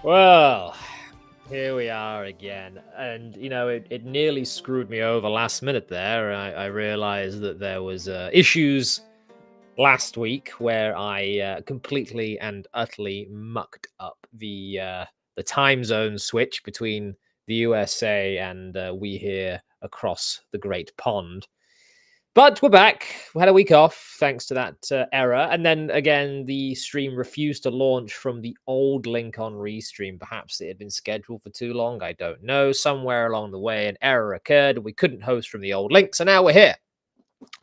Well, here we are again. And, it nearly screwed me over last minute there. I realized that there was issues last week where I completely and utterly mucked up the time zone switch between the USA and we here across the Great Pond. But we're back. We had a week off thanks to that error. And then again, the stream refused to launch from the old link on Restream. Perhaps it had been scheduled for too long. I don't know. Somewhere along the way, an error occurred. We couldn't host from the old link. So now we're here.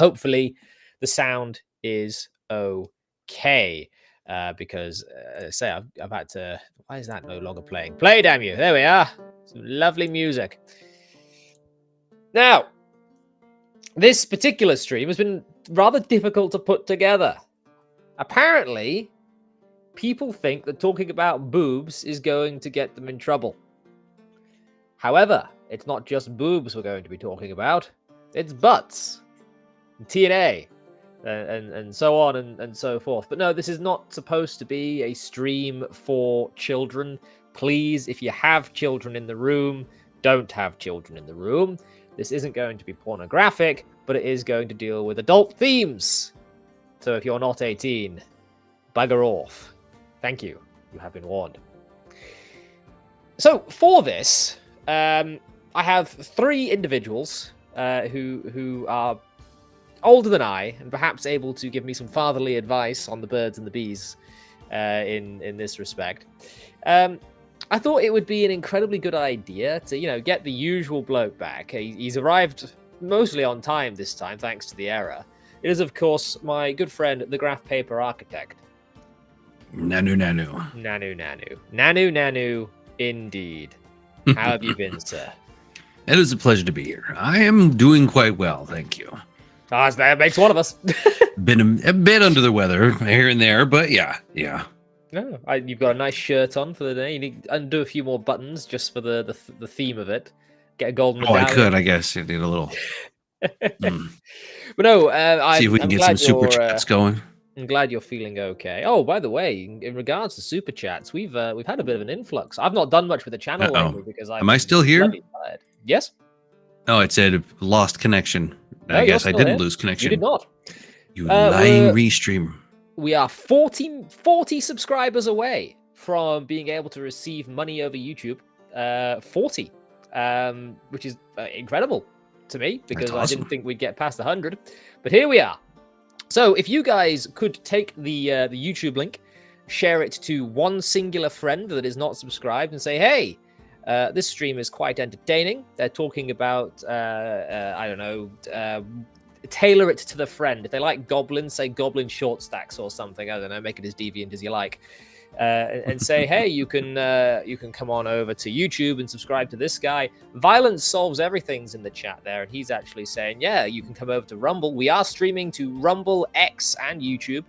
Hopefully, the sound is okay. Because, I've had to... Why is that no longer playing? Play, damn you. There we are. Some lovely music. Now... this particular stream has been rather difficult to put together. Apparently, people think that talking about boobs is going to get them in trouble. However, it's not just boobs we're going to be talking about. It's butts, and TNA, and so on and so forth. But no, this is not supposed to be a stream for children. Please, if you have children in the room, don't have children in the room. This isn't going to be pornographic, but it is going to deal with adult themes. So if you're not 18, bugger off. Thank you. You have been warned. So for this, I have three individuals who are older than I and perhaps able to give me some fatherly advice on the birds and the bees in this respect. I thought it would be an incredibly good idea to, get the usual bloke back. He's arrived mostly on time this time, thanks to the error. It is, of course, my good friend, the Graph Paper Architect. Nanu. Nanu, indeed. How have you been, sir? It is a pleasure to be here. I am doing quite well, thank you. That makes one of us. Been a bit under the weather here and there, but yeah. No, you've got a nice shirt on for the day. You need to undo a few more buttons just for the theme of it. Get a golden medallion. I could, I guess. You need a little... But no, see if we can get some super chats going. I'm glad you're feeling okay. Oh, by the way, in regards to super chats, we've had a bit of an influx. I've not done much with the channel lately because am I still here? Yes. Oh, it said lost connection. No, I guess I didn't lose connection. You did not. You lying restream. We are 40 subscribers away from being able to receive money over YouTube. 40, which is incredible to me because awesome. I didn't think we'd get past 100. But here we are. So if you guys could take the YouTube link, share it to one singular friend that is not subscribed and say, hey, this stream is quite entertaining. They're talking about, tailor it to the friend. If they like goblins, say goblin short stacks or something. I don't know, make it as deviant as you like. And say, hey, you can come on over to YouTube and subscribe to this guy. Violence Solves Everything's in the chat there, and he's actually saying, yeah, you can come over to Rumble. We are streaming to Rumble, X, and YouTube.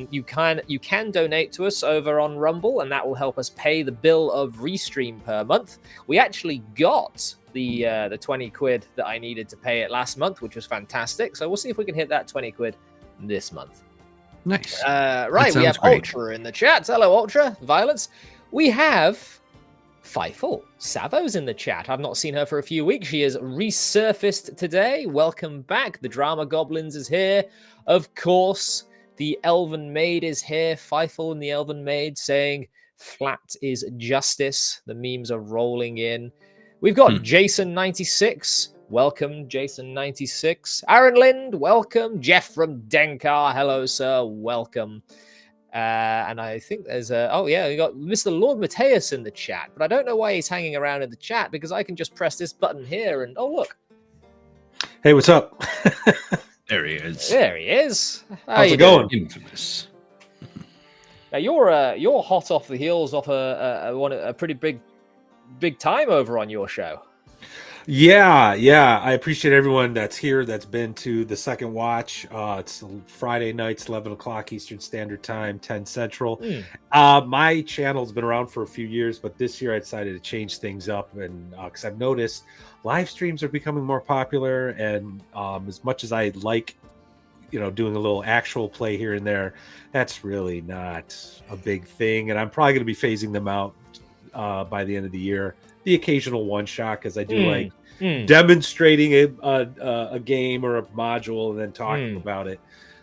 You can donate to us over on Rumble, and that will help us pay the bill of Restream per month. We actually got the 20 quid that I needed to pay it last month, which was fantastic. So we'll see if we can hit that 20 quid this month. Nice. Right, we have great. Ultra in the chat. Hello, Ultra. Violence. We have Fifel. Savo's in the chat. I've not seen her for a few weeks. She has resurfaced today. Welcome back. The Drama Goblins is here. Of course, the Elven Maid is here. Fifel and the Elven Maid saying, flat is justice. The memes are rolling in. We've got Jason96. Welcome, Jason96. Aaron Lind, welcome. Jeff from Denkar, hello, sir. Welcome. And I think there's we got Mr. Lord Mateus in the chat, but I don't know why he's hanging around in the chat because I can just press this button here and, oh, look. Hey, what's up? There he is. There he is. How's it going? Infamous. Now, you're hot off the heels of a pretty big time over on your show. Yeah. I appreciate everyone that's here, that's been to the second watch. It's Friday nights, 11 o'clock Eastern Standard Time, 10 Central. My channel's been around for a few years, but this year I decided to change things up, and because I've noticed live streams are becoming more popular, and as much as I like doing a little actual play here and there, that's really not a big thing. And I'm probably going to be phasing them out by the end of the year. The occasional one shot, because I do like demonstrating a game or a module and then talking about it.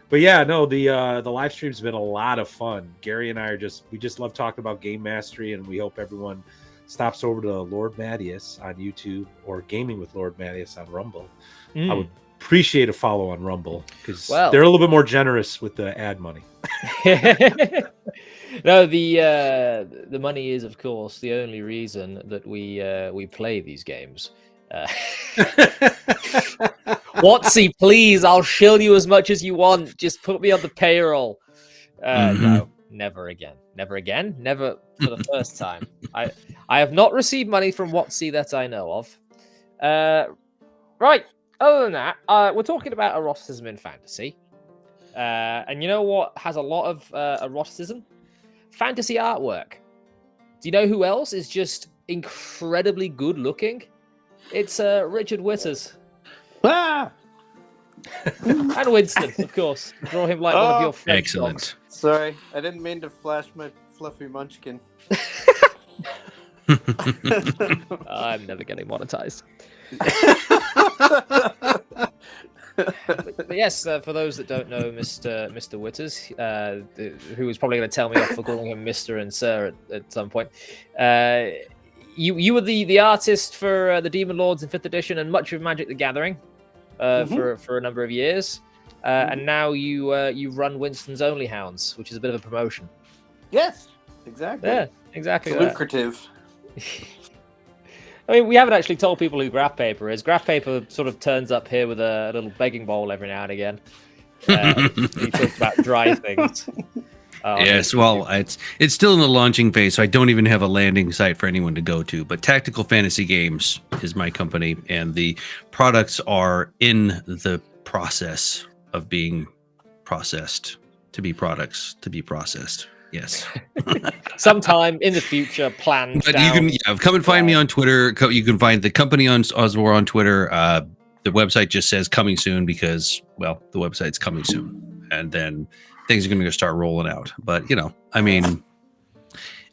But yeah, no, the live stream's been a lot of fun. Gary and I we just love talking about game mastery, and we hope everyone stops over to Lord Mattias on YouTube or Gaming with Lord Mattias on Rumble. I would appreciate a follow on Rumble, because they're a little bit more generous with the ad money. No, the money is, of course, the only reason that we play these games. Watsy, please, I'll shill you as much as you want. Just put me on the payroll. No, never again. Never again. Never for the first time. I have not received money from Watsy that I know of. Right. Other than that, we're talking about eroticism in fantasy. And you know what has a lot of eroticism? Fantasy artwork. Do you know who else is just incredibly good looking? It's Richard Witters. Ah! And Winston, of course. Draw him like one of your French Excellent. dogs. Sorry, I didn't mean to flash my fluffy munchkin. I'm never getting monetized. But yes, for those that don't know Mr. Witters, who is probably going to tell me off for calling him Mr. and Sir at some point, you were the artist for the Demon Lords in 5th edition and much of Magic the Gathering for a number of years, and now you run Winston's Only Hounds, which is a bit of a promotion. Yes, exactly. Yeah, exactly. It's lucrative. I mean, we haven't actually told people who Graph Paper is. Graph Paper sort of turns up here with a little begging bowl every now and again. He talks about dry things. Yes, well, it's still in the launching phase, so I don't even have a landing site for anyone to go to. But Tactical Fantasy Games is my company, and the products are in the process of being processed to be products to be processed. Yes. Sometime in the future, planned. But you can come and find me on Twitter. You can find the company on Oswar on Twitter. The website just says coming soon because, well, the website's coming soon, and then things are going to start rolling out. But I mean,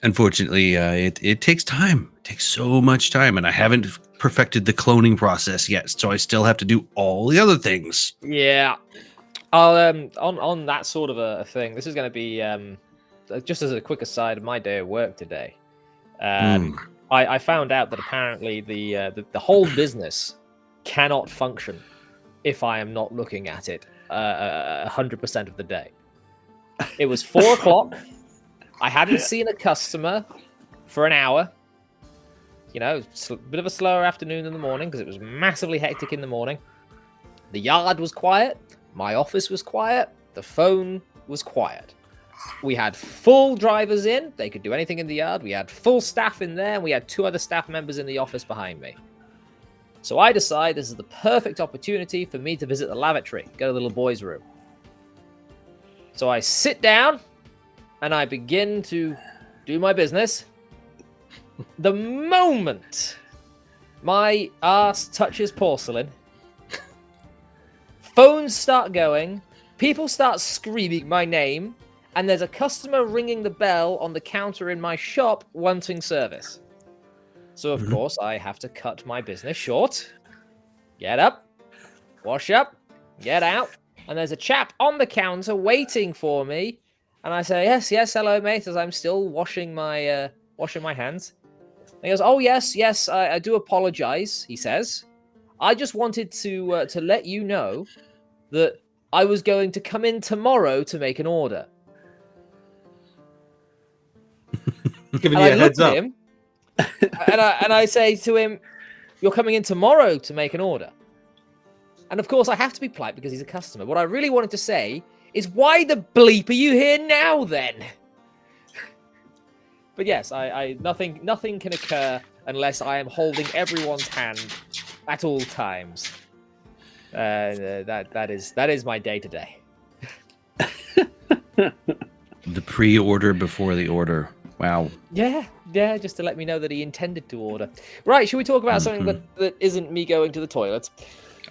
unfortunately, it takes time. It takes so much time, and I haven't perfected the cloning process yet, so I still have to do all the other things. Yeah. On that sort of a thing, this is going to be just as a quick aside of my day at work today. I found out that apparently the whole business cannot function if I am not looking at it 100% of the day. It was 4 o'clock. I hadn't seen a customer for an hour. A bit of a slower afternoon in the morning because it was massively hectic in the morning. The yard was quiet. My office was quiet. The phone was quiet. We had full drivers in. They could do anything in the yard. We had full staff in there. And we had 2 other staff members in the office behind me. So I decide this is the perfect opportunity for me to visit the lavatory, go to the little boy's room. So I sit down and I begin to do my business. The moment my ass touches porcelain, phones start going, people start screaming my name, and there's a customer ringing the bell on the counter in my shop wanting service. So, of course, I have to cut my business short, get up, wash up, get out, and there's a chap on the counter waiting for me, and I say, yes, hello, mate, as I'm still washing my hands. And he goes, oh, yes, I do apologize, he says. I just wanted to let you know that I was going to come in tomorrow to make an order. Giving you a heads up. Him, and I say to him, you're coming in tomorrow to make an order. And of course, I have to be polite because he's a customer. What I really wanted to say is, why the bleep are you here now then? But yes, nothing can occur unless I am holding everyone's hand at all times. That is my day to day. The pre-order before the order. Wow. Yeah, just to let me know that he intended to order. Right, should we talk about something that isn't me going to the toilet?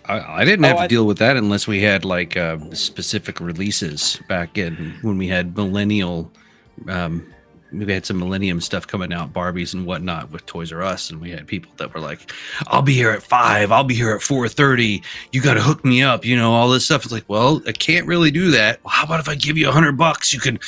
I didn't have to deal with that unless we had like specific releases back in when we had millennial. We had some Millennium stuff coming out, Barbies and whatnot with Toys R Us, and we had people that were like, "I'll be here at 5. I'll be here at 4:30. You got to hook me up." All this stuff. It's like, well, I can't really do that. Well, how about if I give you $100? You can,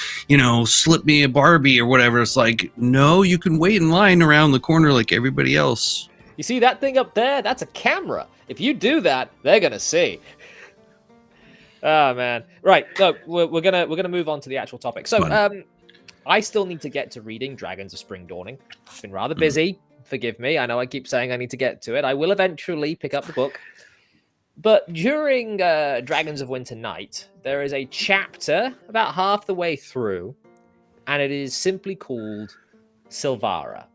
slip me a Barbie or whatever. It's like, no, you can wait in line around the corner like everybody else. You see that thing up there? That's a camera. If you do that, they're gonna see. Oh man! Right. Look, we're gonna move on to the actual topic. So, I still need to get to reading Dragons of Spring Dawning. It's been rather busy. Forgive me. I know I keep saying I need to get to it. I will eventually pick up the book. But during Dragons of Winter Night, there is a chapter about half the way through, and it is simply called Silvara.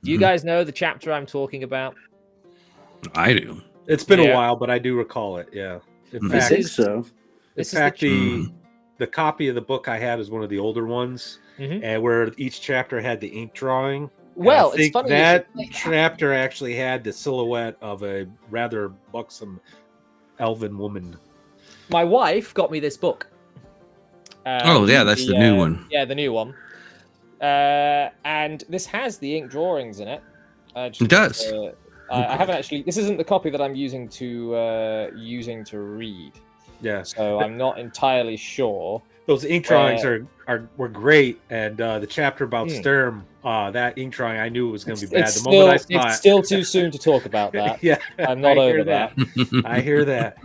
Do you guys know the chapter I'm talking about? I do. It's been a while, but I do recall it. Yeah. In fact, I think so. In fact, the copy of the book I had is one of the older ones, and where each chapter had the ink drawing. Well, I think it's funny that chapter actually had the silhouette of a rather buxom elven woman. My wife got me this book. That's the new one. Yeah, the new one. And this has the ink drawings in it. It does. I haven't actually. This isn't the copy that I'm using to read. Yeah. So I'm not entirely sure. Those ink drawings were great, and the chapter about Sturm, that ink drawing, I knew it was going to be bad. It's still too soon to talk about that. Yeah, I'm not over that. I hear that.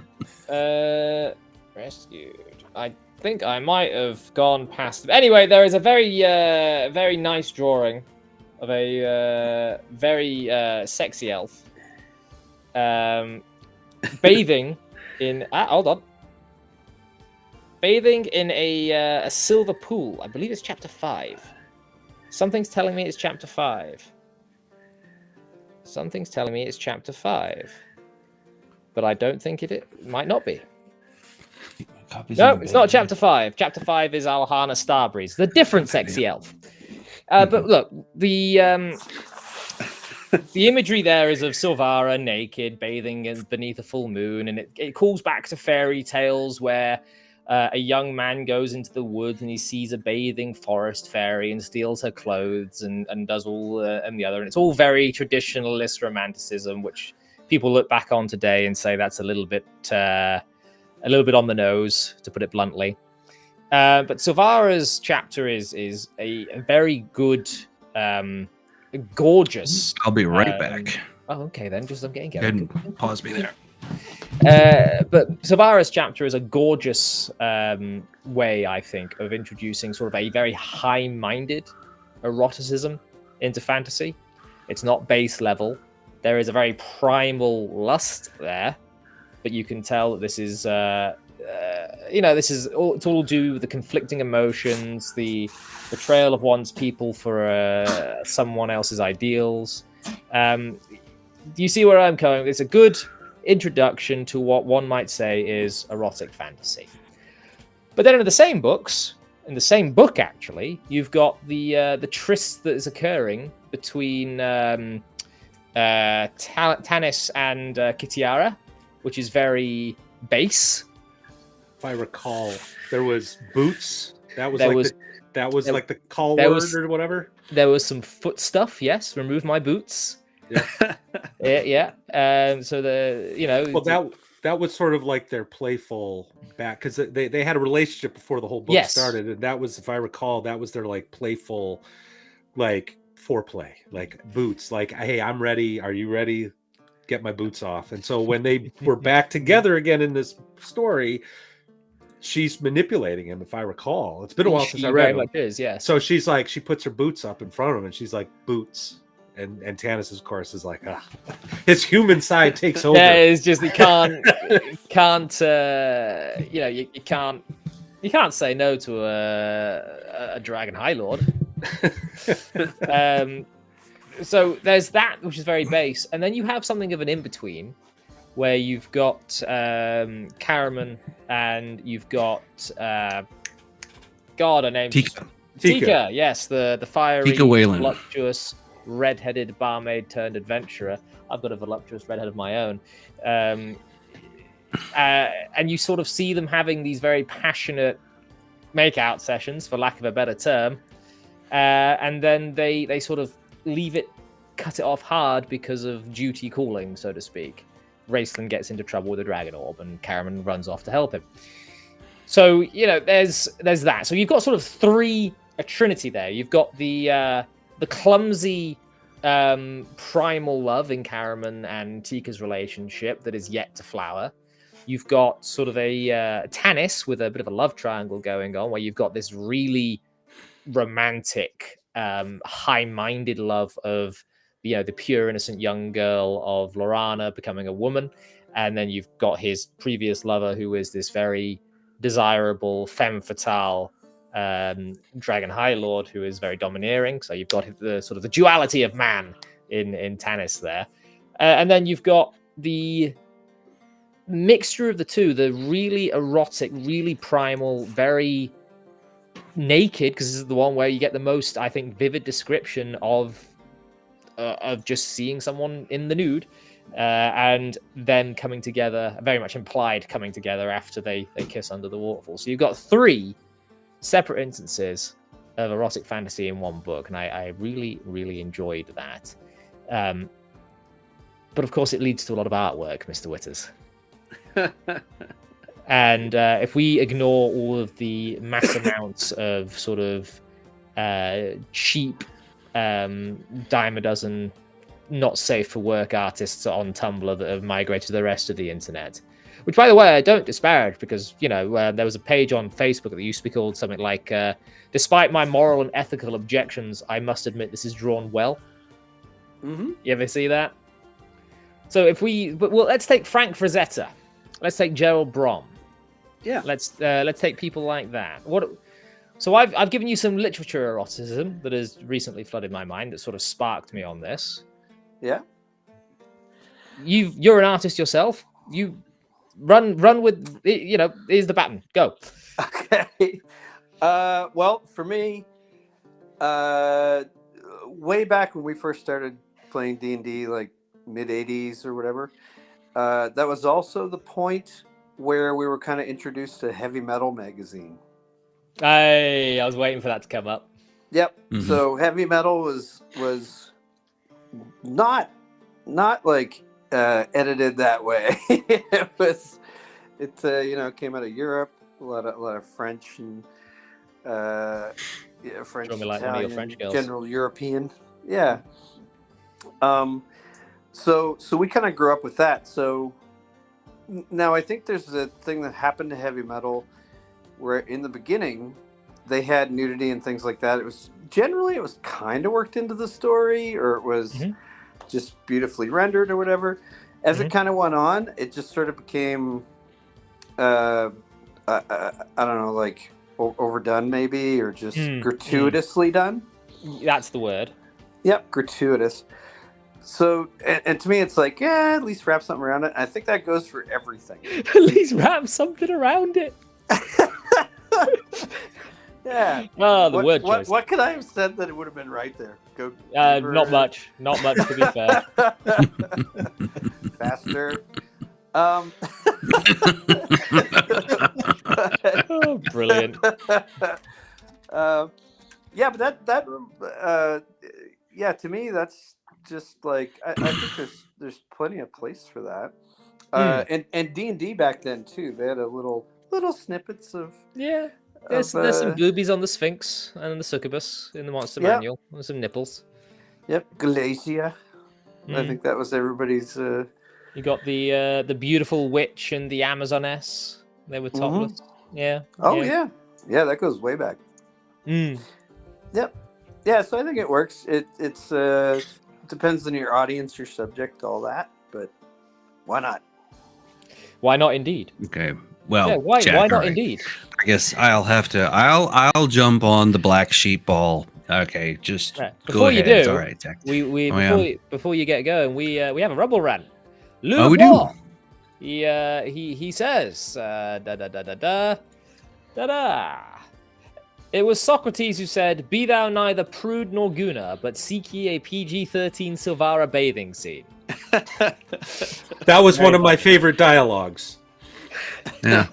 Rescued. I think I might have gone past. Anyway, there is a very, very nice drawing of a very sexy elf bathing in. Hold on. Bathing in a silver pool. I believe it's chapter 5. Something's telling me it's chapter 5. Something's telling me it's chapter 5. But I don't think it might not be. No, it's not chapter 5. Chapter 5 is Alhana Starbreeze, the different sexy elf. But look, the imagery there is of Silvara naked, bathing beneath a full moon, and it calls back to fairy tales where a young man goes into the woods and he sees a bathing forest fairy and steals her clothes and does all and the other. And it's all very traditionalist romanticism, which people look back on today and say that's a little bit on the nose, to put it bluntly. But Silvara's chapter is a very good, gorgeous. I'll be right back. Oh, okay then. I'm getting Go ahead and pause me there. But Silvara's chapter is a gorgeous way, I think, of introducing sort of a very high-minded eroticism into fantasy. It's not base level. There is a very primal lust there, but you can tell that this is, it's all due to the conflicting emotions, the betrayal of one's people for someone else's ideals. Do you see where I'm going? It's a good introduction to what one might say is erotic fantasy. But then in the same book actually, you've got the tryst that is occurring between Tanis and Kitiara, which is very base. If I recall, there was boots. That was like the call word or whatever. There was some foot stuff. Yes, remove my boots. Yeah. So that was sort of like their playful back, because they had a relationship before the whole book started, and that was, if I recall, that was their like playful, like foreplay, like boots, like, hey, I'm ready. Are you ready? Get my boots off. And so when they were back together again in this story, she's manipulating him, if I recall. It's been a while since I read it. Yes. So she's like, she puts her boots up in front of him, and she's like, boots. And Tanis, of course, is like, his human side takes over. Yeah, it's just you can't say no to a Dragon High Lord. So there's that, which is very base, and then you have something of an in between, where you've got Karaman and you've got her name's Tika. Tika, yes, the fiery, Tika Whalen. voluptuous red-headed barmaid turned adventurer. I've got a voluptuous redhead of my own. And you sort of see them having these very passionate make-out sessions, for lack of a better term. And then they sort of cut it off hard because of duty calling, so to speak. Raceland gets into trouble with a dragon orb, and Caraman runs off to help him. So, you know, there's that. So you've got sort of a trinity there. You've got the clumsy primal love in Caraman and Tika's relationship that is yet to flower. You've got sort of a Tanis with a bit of a love triangle going on, where you've got this really romantic, high-minded love of the pure innocent young girl of Lorana becoming a woman, and then you've got his previous lover, who is this very desirable femme fatale dragon high lord, who is very domineering. So you've got the sort of the duality of man in Tanis there, and then you've got the mixture of the two, the really erotic, really primal, very naked, because this is the one where you get the most, I think, vivid description of just seeing someone in the nude, and then coming together, very much implied coming together after they kiss under the waterfall. So you've got 3 separate instances of erotic fantasy in one book, and I really, really enjoyed that. But of course, it leads to a lot of artwork, Mr. Witters. And if we ignore all of the mass amounts of sort of cheap dime a dozen not safe for work artists on Tumblr that have migrated to the rest of the internet, which, by the way, I don't disparage, because there was a page on Facebook that used to be called something like despite my moral and ethical objections, I must admit this is drawn well. Mm-hmm. You ever see that? So let's take Frank Frazetta, let's take Gerald Brom. Yeah. Let's take people like that. So I've given you some literature eroticism that has recently flooded my mind, that sort of sparked me on this. Yeah. You're an artist yourself. You run with, here's the baton. Go. Okay. Well, for me, way back when we first started playing D&D, like mid 80s or whatever, that was also the point where we were kind of introduced to Heavy Metal magazine. I was waiting for that to come up. Yep. Mm-hmm. So Heavy Metal was not like edited that way. It came out of Europe, a lot of French and French, Like Italian, French girls. general European. Yeah. So we kind of grew up with that. So now I think there's a thing that happened to Heavy Metal where in the beginning they had nudity and things like that. It was kind of worked into the story, or it was just beautifully rendered or whatever. As it kind of went on, it just sort of became, I don't know, like overdone maybe, or just gratuitously done. That's the word. Yep, gratuitous. So, and to me, it's like, yeah, at least wrap something around it. I think that goes for everything. At least wrap something around it. Yeah. Oh, the word choice. What could I have said that it would have been right there? Go. Not much. Not much, to be fair. Faster. Oh, brilliant. Yeah, but to me, that's just like I think there's plenty of place for that. And D&D back then too. They had a little snippets of There's some boobies on the Sphinx and the succubus in the monster manual. There's some nipples. Yep, Galacia. I think that was everybody's. You got the beautiful witch and the Amazoness. They were topless. Yeah. Oh yeah. That goes way back. Yep. Yeah, so I think it works. It's depends on your audience, your subject, all that. But why not? Why not? Indeed. Okay. Well, why Jack, not? right. Indeed. I guess I'll jump on the black sheep ball. Okay, just before go you ahead. do, All right, Jack. Before you get going, we have a rebel rant. Oh, we do. He says da da da da da da da. It was Socrates who said, "Be thou neither prude nor gooner, but seek ye a PG-13 Silvara bathing scene." That was one of my favorite dialogues. Yeah.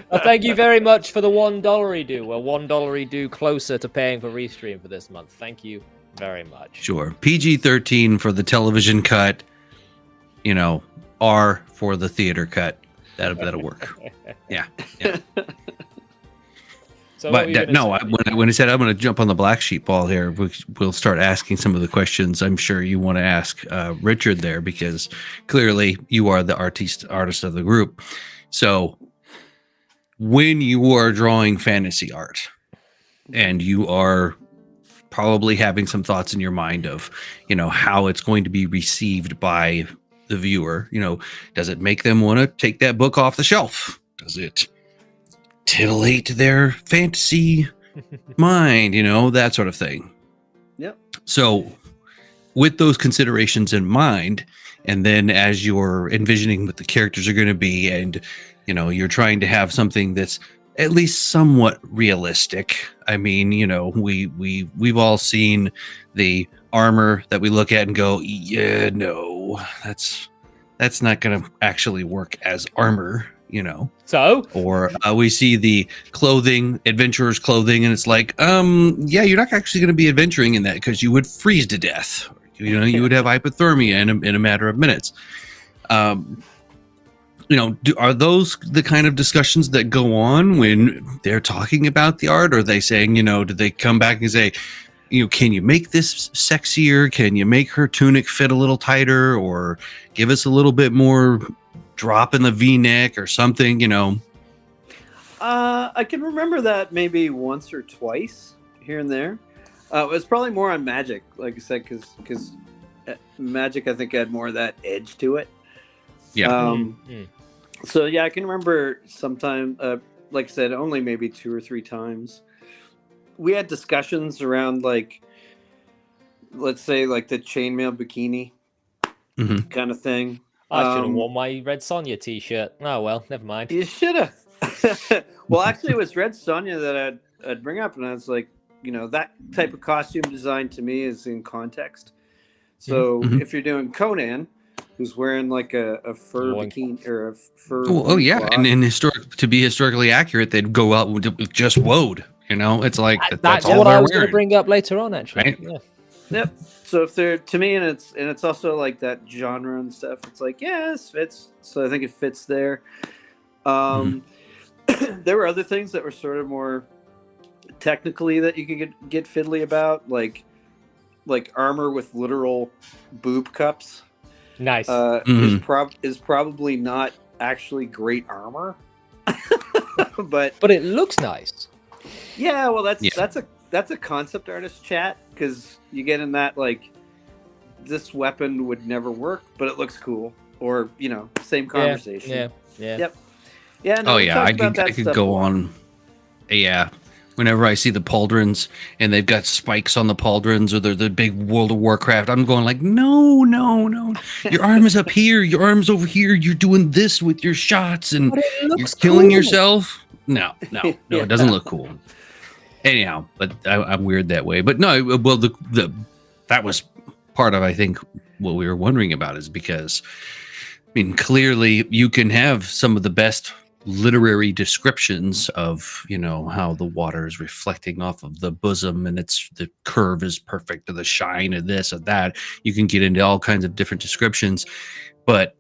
Well, thank you very much for the $1 do. We're $1 do closer to paying for Restream for this month. Thank you very much. Sure. PG-13 for the television cut. You know, R for the theater cut. That'll work. Yeah. So what were But you no, gonna say? when I said I'm going to jump on the black sheep ball here, we'll start asking some of the questions I'm sure you want to ask Richard there, because clearly you are the artist of the group. So when you are drawing fantasy art and you are probably having some thoughts in your mind of, you know, how it's going to be received by the viewer, you know, does it make them want to take that book off the shelf? Does it titillate their fantasy mind, you know, that sort of thing? Yep. So with those considerations in mind, and then as you're envisioning what the characters are going to be, and, you know, you're trying to have something that's at least somewhat realistic. I mean, you know, we've all seen the armor that we look at and go, yeah, no, that's not going to actually work as armor, you know. So, Or we see the clothing, adventurer's clothing, and it's like, yeah, you're not actually going to be adventuring in that because you would freeze to death. You know, you would have hypothermia in a matter of minutes. You know, are those the kind of discussions that go on when they're talking about the art? Or are they saying, you know, do they come back and say, you know, can you make this sexier? Can you make her tunic fit a little tighter, or give us a little bit more drop in the V-neck or something, you know? I can remember that maybe once or twice here and there. It was probably more on Magic, like I said, because Magic, I think, had more of that edge to it. Yeah. So yeah, I can remember sometime, like I said, only maybe 2 or 3 times. We had discussions around, like, let's say, like the chainmail bikini kind of thing. I should have worn my Red Sonja t-shirt. Oh, well, never mind. You should have. Well, actually, it was Red Sonja that I'd bring up, and I was like, you know, that type of costume design to me is in context. So if you're doing Conan, who's wearing like a fur bikini or a fur. Oh yeah, and to be historically accurate, they'd go out with just woad. You know, it's like that's all what I they're was going to wearing. bring up later on, actually. Right? Yeah. Yep. So if they're, to me, and it's also like that genre and stuff, it's like, yeah, this fits. So I think it fits there. There were other things that were sort of more technically that you could get fiddly about, like armor with literal boob cups. Nice. Is probably not actually great armor, but it looks nice. Yeah, well, that's a concept artist chat, because you get in that, like, this weapon would never work, but it looks cool, or, you know, same conversation. Yeah. Yep. Yeah. No, I could go on. Yeah. Whenever I see the pauldrons and they've got spikes on the pauldrons, or they're the big World of Warcraft, I'm going like, no. Your arm is up here. Your arm's over here. You're doing this with your shots, and you're killing yourself. No, it doesn't look cool. Anyhow, but I'm weird that way. But no, well, that was part of, I think, what we were wondering about, is because, I mean, clearly you can have some of the best literary descriptions of, you know, how the water is reflecting off of the bosom, and the curve is perfect, or the shine of this or that. You can get into all kinds of different descriptions, but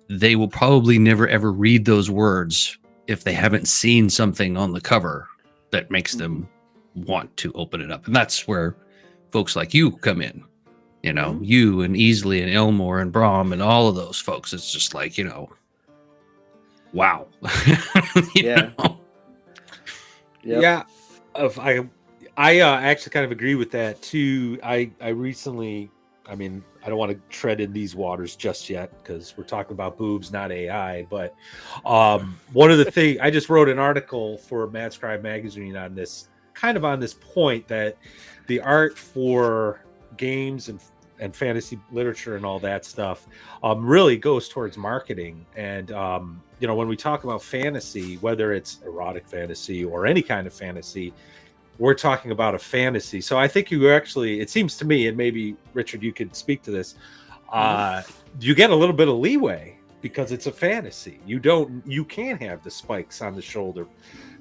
they will probably never ever read those words if they haven't seen something on the cover that makes them want to open it up. And that's where folks like you come in, you know, you and Easley and Elmore and Brom and all of those folks. It's just like, you know, wow. Yeah. Yeah. I actually kind of agree with that too. I recently, I mean, I don't want to tread in these waters just yet, because we're talking about boobs, not AI. But one of the things, I just wrote an article for Mad Scribe magazine on this, kind of on this point, that the art for games and fantasy literature and all that stuff really goes towards marketing. And you know, when we talk about fantasy, whether it's erotic fantasy or any kind of fantasy, we're talking about a fantasy. So I think you actually, it seems to me, and maybe Richard, you could speak to this. You get a little bit of leeway because it's a fantasy. You can have the spikes on the shoulder,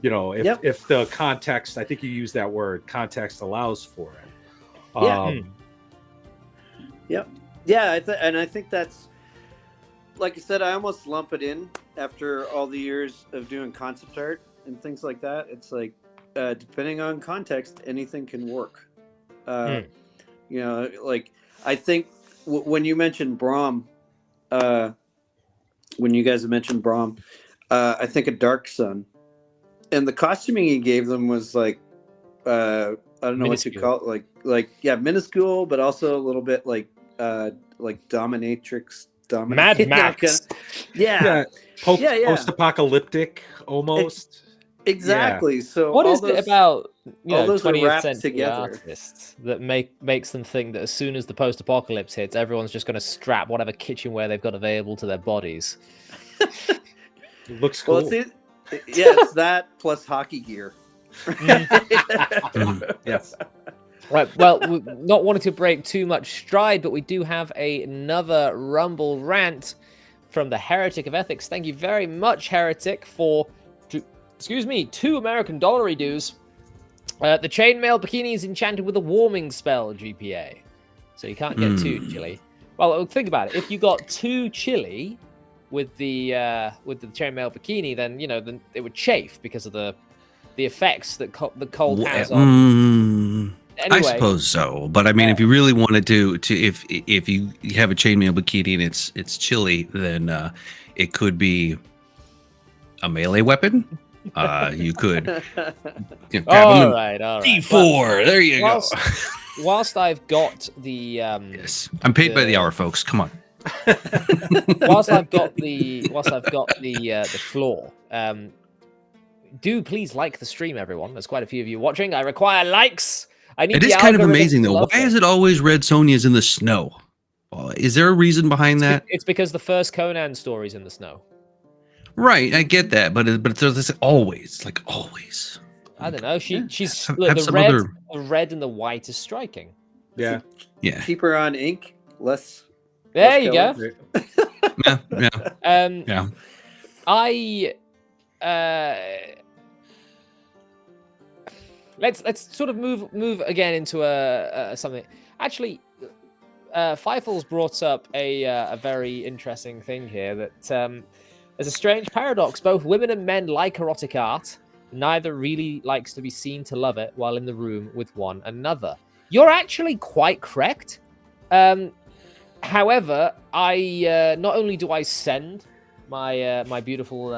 you know, if the context, I think you use that word, context allows for it. And I think that's, like I said, I almost lump it in after all the years of doing concept art and things like that. It's like, depending on context, anything can work. You know, like I think when you mentioned Brahm, when you guys mentioned Brahm, I think of Dark Sun, and the costuming he gave them was like, I don't know what you call it, like minuscule, but also a little bit like dominatrix. Mad Max. Post-apocalyptic almost. Exactly. So what is it about all those 20th century together artists that makes them think that as soon as the post-apocalypse hits, everyone's just going to strap whatever kitchenware they've got available to their bodies? It looks cool. Well, it's that plus hockey gear. Yes. Right. Well, not wanting to break too much stride, but we do have another Rumble rant from the Heretic of Ethics. Thank you very much, Heretic, for 2 American dollary dues. The chainmail bikini is enchanted with a warming spell, GPA. So you can't get too chilly. Well, think about it. If you got too chilly with the chainmail bikini, then then it would chafe because of the effects that the cold has on. Anyway, I suppose so, but I mean, if you really wanted to if you have a chainmail bikini and it's chilly, then it could be a melee weapon. You could. All right. D4. Well, there you go. Whilst I've got the yes, I'm paid by the hour, folks. Come on. whilst I've got the floor, do please like the stream, everyone. There's quite a few of you watching. I require likes. I need. It is kind of amazing though. Why is it always Red Sonja's in the snow? Is there a reason behind that? It's because the first Conan story's in the snow. Right, I get that, but it's always always. I don't know. She's have the red and the white is striking. Yeah. Cheaper on ink, less. There you go. Yeah. Let's sort of move again into something. Actually, Feifel's brought up a very interesting thing here that there's a strange paradox. Both women and men like erotic art. Neither really likes to be seen to love it while in the room with one another. You're actually quite correct. However, I not only do I send my beautiful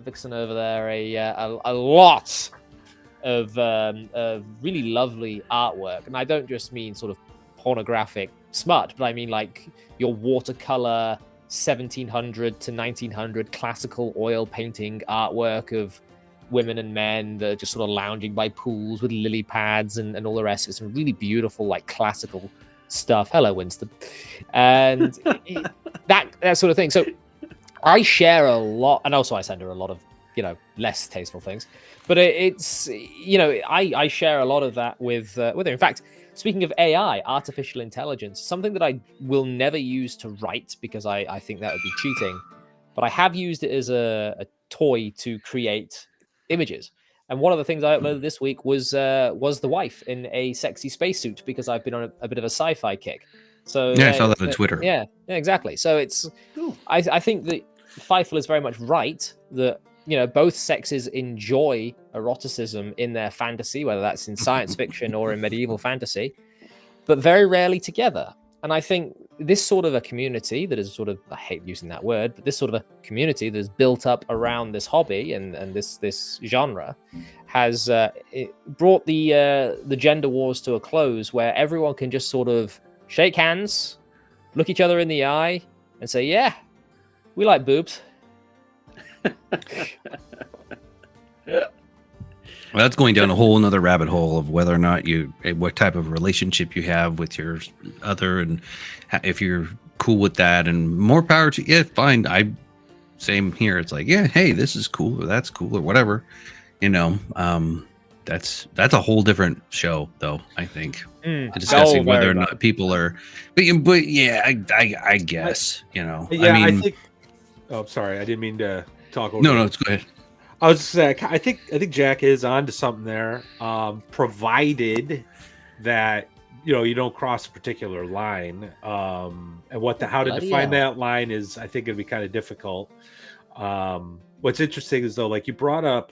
vixen over there a lot of really lovely artwork, and I don't just mean sort of pornographic smut, but I mean like your watercolor 1700 to 1900 classical oil painting artwork of women and men that are just sort of lounging by pools with lily pads and all the rest. It's some really beautiful like classical stuff. Hello, Winston. And that sort of thing. So I share a lot, and also I send her a lot of less tasteful things, but it's I share a lot of that with her. In fact, speaking of AI, artificial intelligence, something that I will never use to write because I think that would be cheating, but I have used it as a toy to create images. And one of the things I uploaded this week was the wife in a sexy spacesuit because I've been on a bit of a sci-fi kick. So yeah, I saw that on Twitter. Yeah, exactly. So it's I think that Feifel is very much right that both sexes enjoy eroticism in their fantasy, whether that's in science fiction or in medieval fantasy, but very rarely together. And I think this sort of a community that is sort of, I hate using that word, but this sort of a community that is built up around this hobby and this genre has brought the gender wars to a close, where everyone can just sort of shake hands, look each other in the eye, and say, yeah, we like boobs. Well, that's going down a whole another rabbit hole of whether or not what type of relationship you have with your other, and if you're cool with that, and more power to you. Yeah, fine. Same here. It's like, yeah, hey, this is cool, or that's cool, or whatever. that's a whole different show, though. I think Mm. discussing Oh, whether very or not people are, but yeah, I guess Yeah, I mean, think. Oh, I'm sorry, I didn't mean to talk over. no, let's go ahead. I was just saying, I think Jack is onto something there, provided that you don't cross a particular line, and how to Bloody define hell. that line is, I think, it'd be kind of difficult. What's interesting is, though, like, you brought up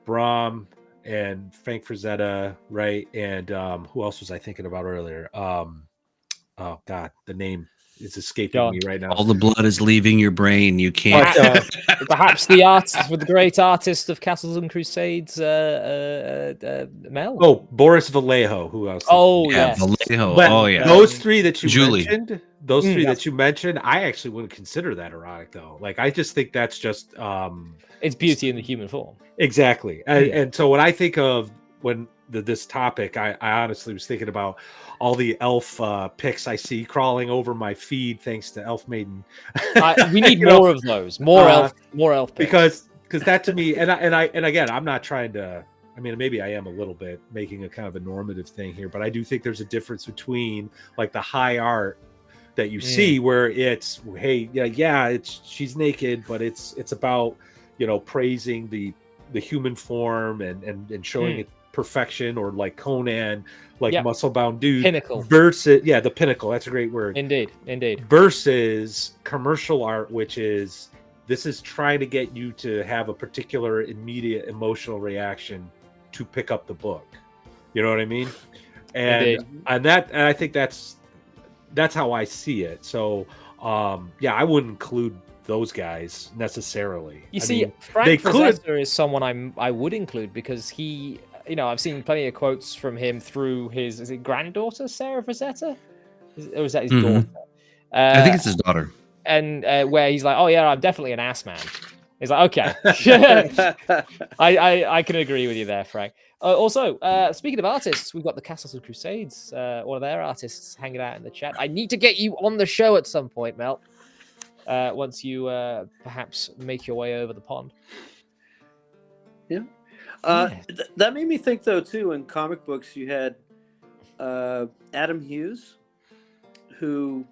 Brahm and Frank Frazetta, right? And who else was I thinking about earlier? Oh God, the name is escaping John. me right now. All the blood is leaving your brain. You can't. But, Perhaps the artist with the great artist of Castles and Crusades, Mel. oh, Boris Vallejo. Who else? Oh, Yeah, yes. Vallejo. But Oh yeah, those three that you Julie. mentioned, I actually wouldn't consider that erotic, though. Like, I just think that's just It's beauty in the human form. exactly. And so when I think of this topic, I honestly was thinking about all the elf pics I see crawling over my feed, thanks to Elf Maiden. We need more of those. More elf pics. Because that, to me, and again, I'm not trying to. I mean, maybe I am a little bit making a kind of a normative thing here, but I do think there's a difference between, like, the high art that you see, where it's, hey, she's naked, but it's about praising the human form and showing it perfection, or like Conan, like muscle bound dude, pinnacle versus the pinnacle. That's a great word. Indeed. Versus commercial art, which is, this is trying to get you to have a particular immediate emotional reaction to pick up the book. You know what I mean? And I think that's how I see it. So I wouldn't include those guys necessarily. Frank Frazetta is someone I would include, because he, I've seen plenty of quotes from him through his, is it granddaughter, Sarah Frazetta? Or is that his daughter? I think it's his daughter. And where he's like, oh yeah, I'm definitely an ass man. He's like, okay. I can agree with you there, Frank. Also, speaking of artists, we've got the Castles of Crusades, one of their artists hanging out in the chat. I need to get you on the show at some point, Mel. Once you perhaps make your way over the pond. Yeah. That made me think, though, too, in comic books, you had Adam Hughes, who,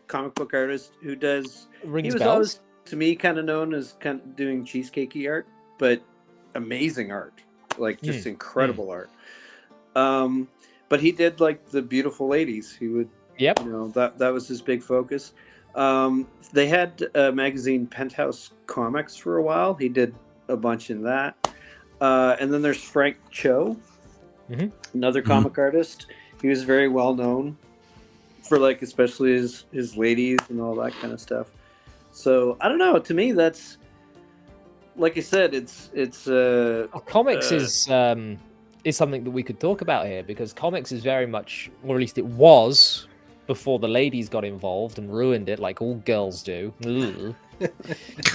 comic book artist, who does... Rings bells? Always, to me, kind of known as kind of doing cheesecakey art, but amazing art. Like, just incredible art. But he did, like, the beautiful ladies. He would... Yep. That was his big focus. They had a magazine, Penthouse Comics, for a while. He did a bunch in that. And then there's Frank Cho, another comic artist. He was very well known for, like, especially his ladies and all that kind of stuff. So I don't know. To me, that's, like I said, it's comics is something that we could talk about here, because comics is very much, or at least it was, before the ladies got involved and ruined it, like all girls do.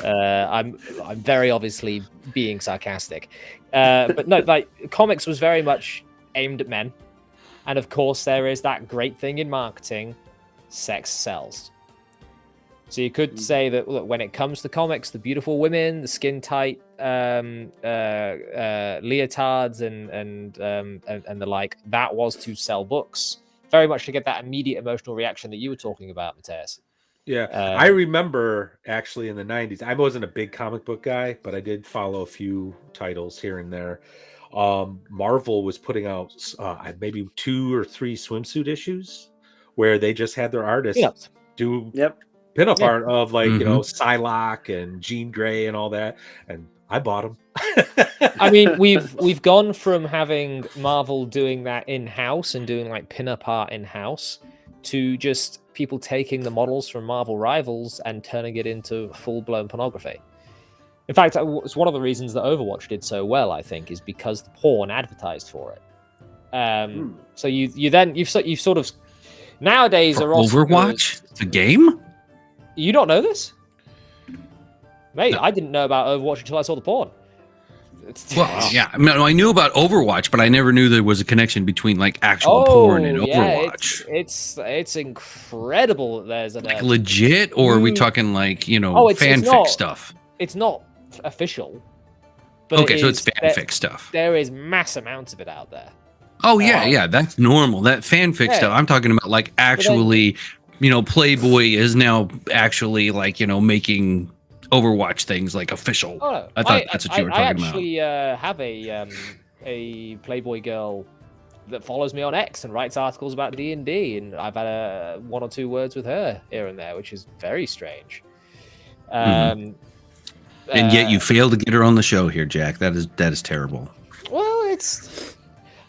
I'm very obviously being sarcastic, but no, like, comics was very much aimed at men, and of course there is that great thing in marketing: sex sells. So you could say that, look, when it comes to comics, the beautiful women, the skin tight leotards and the like, that was to sell books. Very much to get that immediate emotional reaction that you were talking about, Mateus. Yeah, I remember actually in the 90s, I wasn't a big comic book guy, but I did follow a few titles here and there. Marvel was putting out maybe 2 or 3 swimsuit issues where they just had their artists do pinup art of, like, Psylocke and Jean Grey and all that, and I bought them. I mean, we've gone from having Marvel doing that in-house and doing, like, pinup art in-house to just people taking the models from Marvel Rivals and turning it into full-blown pornography. In fact, it's one of the reasons that Overwatch did so well, I think, is because the porn advertised for it. So you've sort of nowadays are also Overwatch, the game. You don't know this, mate? No. I didn't know about Overwatch until I saw the porn. Well, yeah, I knew about Overwatch, but I never knew there was a connection between, like, actual porn and Overwatch. It's incredible that there's like legit, or are we talking, like, fanfic stuff? It's not official. But Okay, so it's fanfic stuff. There is mass amounts of it out there. Oh yeah, that's normal. That fanfic stuff. I'm talking about like actually, Playboy is now actually like making Overwatch things like official. Oh, no. I thought that's what you were talking about. I actually have a Playboy girl that follows me on X and writes articles about D&D, and I've had one or two words with her here and there, which is very strange. And yet you failed to get her on the show here, Jack. That is terrible. Well,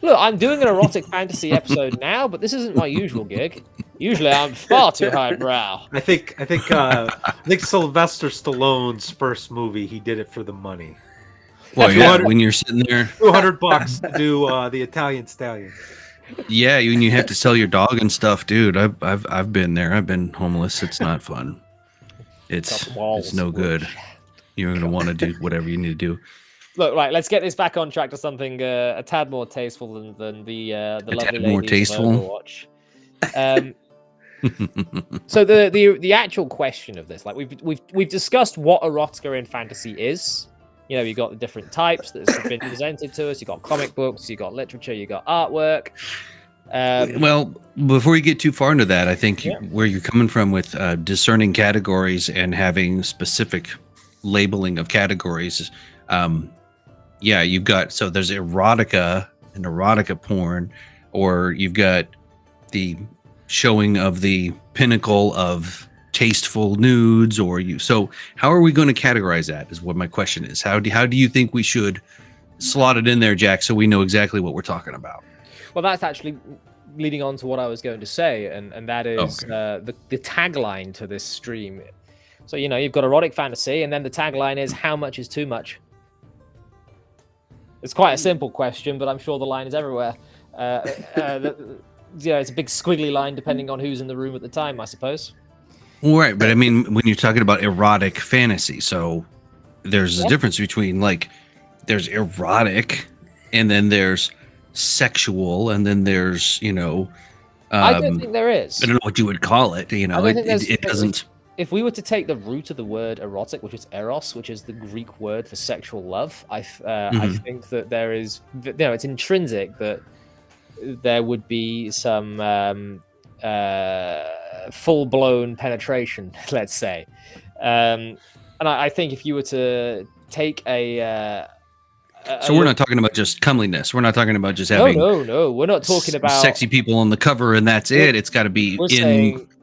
look, I'm doing an erotic fantasy episode now, but this isn't my usual gig. Usually, I'm far too highbrow. I think Sylvester Stallone's first movie, he did it for the money. Well, yeah, when you're sitting there, $200 to do the Italian Stallion. Yeah, when you have to sell your dog and stuff, dude. I've been there. I've been homeless. It's not fun. It's no good. You're gonna want to do whatever you need to do. Look, right. Let's get this back on track to something a tad more tasteful than the lovely ladies of Overwatch. So the actual question of this, like we've discussed what erotica in fantasy is. You've got the different types that have been presented to us. You've got comic books, you've got literature, you've got artwork. Well, before you get too far into that, I think where you're coming from with discerning categories and having specific labeling of categories, you've got, so there's erotica and erotica porn, or you've got the showing of the pinnacle of tasteful nudes, so how are we going to categorize that is what my question is. How do you think we should slot it in there, Jack, so we know exactly what we're talking about? Well, that's actually leading on to what I was going to say, and that is the tagline to this stream. So you've got erotic fantasy, and then the tagline is how much is too much. It's quite a simple question, but I'm sure the line is everywhere. It's a big squiggly line depending on who's in the room at the time, I suppose. Right, but I mean, when you're talking about erotic fantasy, so there's a difference between there's erotic, and then there's sexual, and then there's I don't think there is. I don't know what you would call it. It doesn't. If we were to take the root of the word erotic, which is eros, which is the Greek word for sexual love, I think that there is, it's intrinsic that there would be some full-blown penetration, let's say. And I think if you were to take so we're not talking about just comeliness. We're not talking about just having no. We're not talking about sexy people on the cover and that's it. It's got to be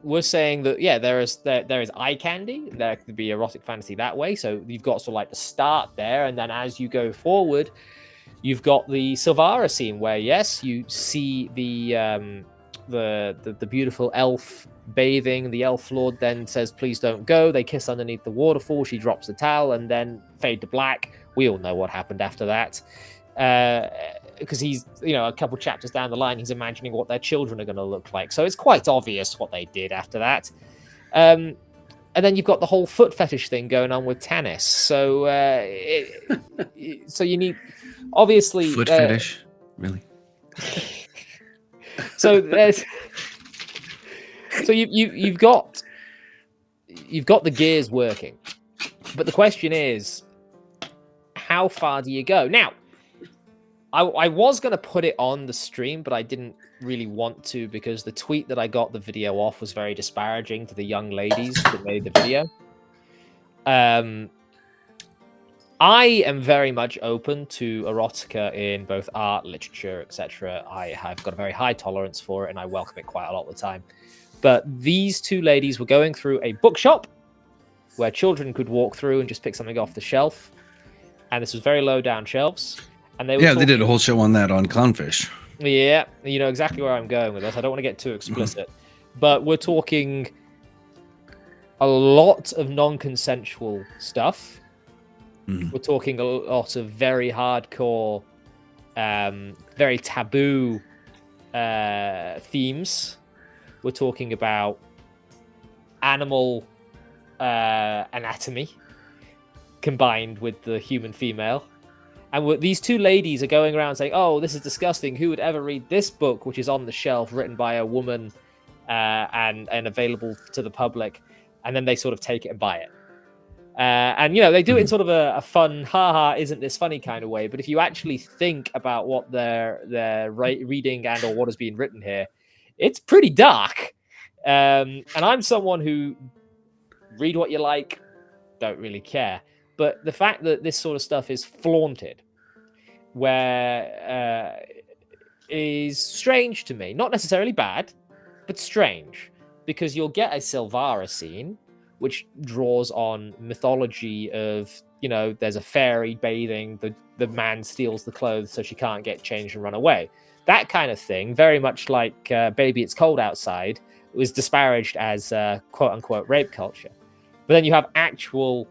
We're saying that there is eye candy. There could be erotic fantasy that way. So you've got sort of like the start there, and then as you go forward, you've got the Silvara scene where you see the beautiful elf bathing. The elf lord then says, "Please don't go." They kiss underneath the waterfall. She drops the towel, and then fade to black. We all know what happened after that, because he's a couple chapters down the line, he's imagining what their children are going to look like. So it's quite obvious what they did after that. And then you've got the whole foot fetish thing going on with Tannis. So so you need obviously foot fetish, really. So you've got the gears working, but the question is, how far do you go? Now, I was going to put it on the stream, but I didn't really want to because the tweet that I got the video off was very disparaging to the young ladies that made the video. I am very much open to erotica in both art, literature, etc. I have got a very high tolerance for it, and I welcome it quite a lot of the time. But these two ladies were going through a bookshop where children could walk through and just pick something off the shelf. And this was very low down shelves. And they they did a whole show on that on Clownfish. Yeah, you know exactly where I'm going with this. I don't want to get too explicit. But we're talking a lot of non-consensual stuff. We're talking a lot of very hardcore, very taboo themes. We're talking about animal anatomy combined with the human female. And these two ladies are going around saying, "Oh, this is disgusting. Who would ever read this book, which is on the shelf, written by a woman and available to the public?" And then they sort of take it and buy it. And they do it in sort of a fun, haha, isn't this funny kind of way. But if you actually think about what they're reading and or what has been written here, it's pretty dark. And I'm someone who read what you like, don't really care. But the fact that this sort of stuff is flaunted, where is strange to me. Not necessarily bad, but strange, because you'll get a Silvara scene which draws on mythology of, there's a fairy bathing, the man steals the clothes so she can't get changed and run away. That kind of thing, very much like Baby It's Cold Outside, was disparaged as quote-unquote rape culture. But then you have actual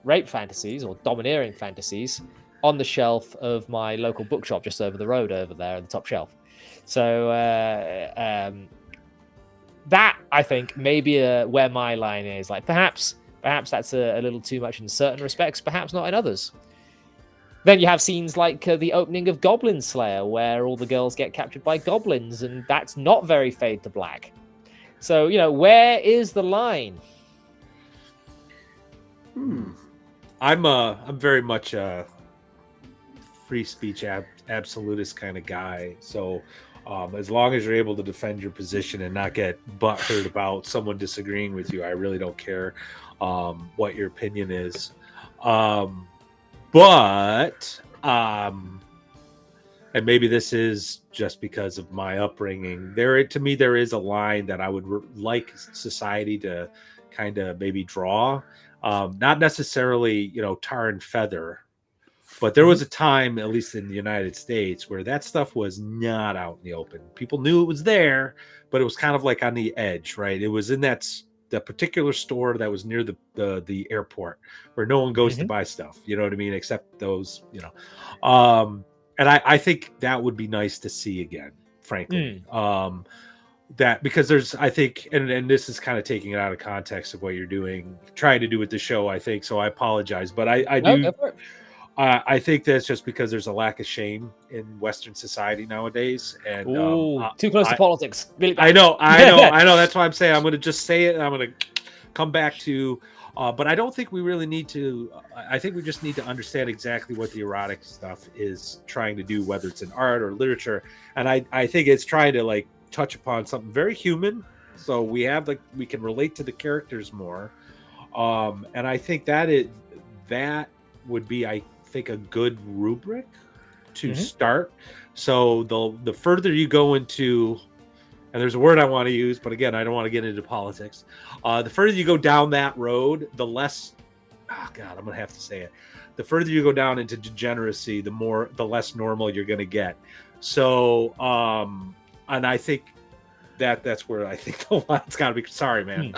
rape fantasies or domineering fantasies on the shelf of my local bookshop just over the road over there at the top shelf. So that, I think, maybe where my line is. Like, perhaps that's a little too much in certain respects, perhaps not in others. Then you have scenes like the opening of Goblin Slayer, where all the girls get captured by goblins, and that's not very fade to black. So, where is the line? I'm very much a free speech absolutist kind of guy. So as long as you're able to defend your position and not get butthurt about someone disagreeing with you, I really don't care what your opinion is. But and maybe this is just because of my upbringing, there is a line that I would like society to kind of maybe draw. Not necessarily, tar and feather, but there was a time, at least in the United States, where that stuff was not out in the open. People knew it was there, but it was kind of like on the edge, right? It was in the particular store that was near the airport where no one goes to buy stuff, you know what I mean? Except those, and I think that would be nice to see again, frankly. That because there's, I think, and this is kind of taking it out of context of what you're trying to do with the show, I think. So I apologize, but I do. I think that's just because there's a lack of shame in Western society nowadays, and too close to politics. Really bad. I know. That's why I'm saying I'm going to just say it, and I'm going to come back to. But I don't think we really need to. I think we just need to understand exactly what the erotic stuff is trying to do, whether it's in art or literature, and I think it's trying to touch upon something very human, so we can relate to the characters more, and I think that would be, I think, a good rubric to start. So the further you go into, and there's a word I want to use, but again, I don't want to get into politics, the further you go down that road, the less, I'm gonna have to say it, the further you go down into degeneracy, the less normal you're gonna get. So and I think that's where I think the line's got to be. Sorry, man.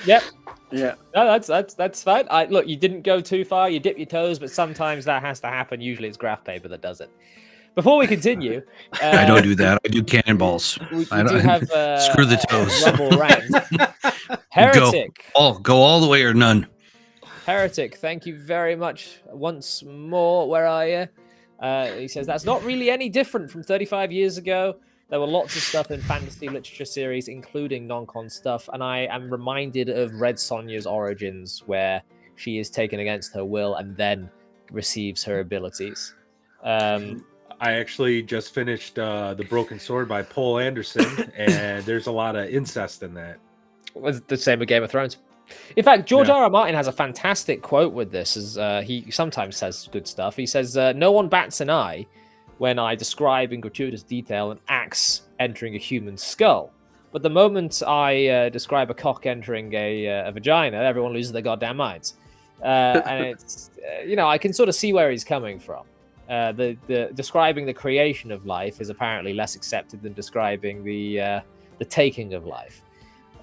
Yep. Yeah. No, that's fine. Look, you didn't go too far. You dip your toes, but sometimes that has to happen. Usually, it's graph paper that does it. Before we continue, I don't do that. I do cannonballs. We do have screw the toes. Rumble rant. Heretic. Go all the way or none. Heretic. Thank you very much once more. Where are you? He says that's not really any different from 35 years ago. There were lots of stuff in fantasy literature series, including non-con stuff, and I am reminded of Red Sonja's origins, where she is taken against her will and then receives her abilities. I actually just finished The Broken Sword by Poul Anderson, and there's a lot of incest in that. It's the same with Game of Thrones. In fact, George R.R. Martin has a fantastic quote with this, as he sometimes says good stuff. He says, no one bats an eye when I describe in gratuitous detail an axe entering a human skull. But the moment I describe a cock entering a vagina, everyone loses their goddamn minds. And it's, I can sort of see where he's coming from. The describing the creation of life is apparently less accepted than describing the taking of life.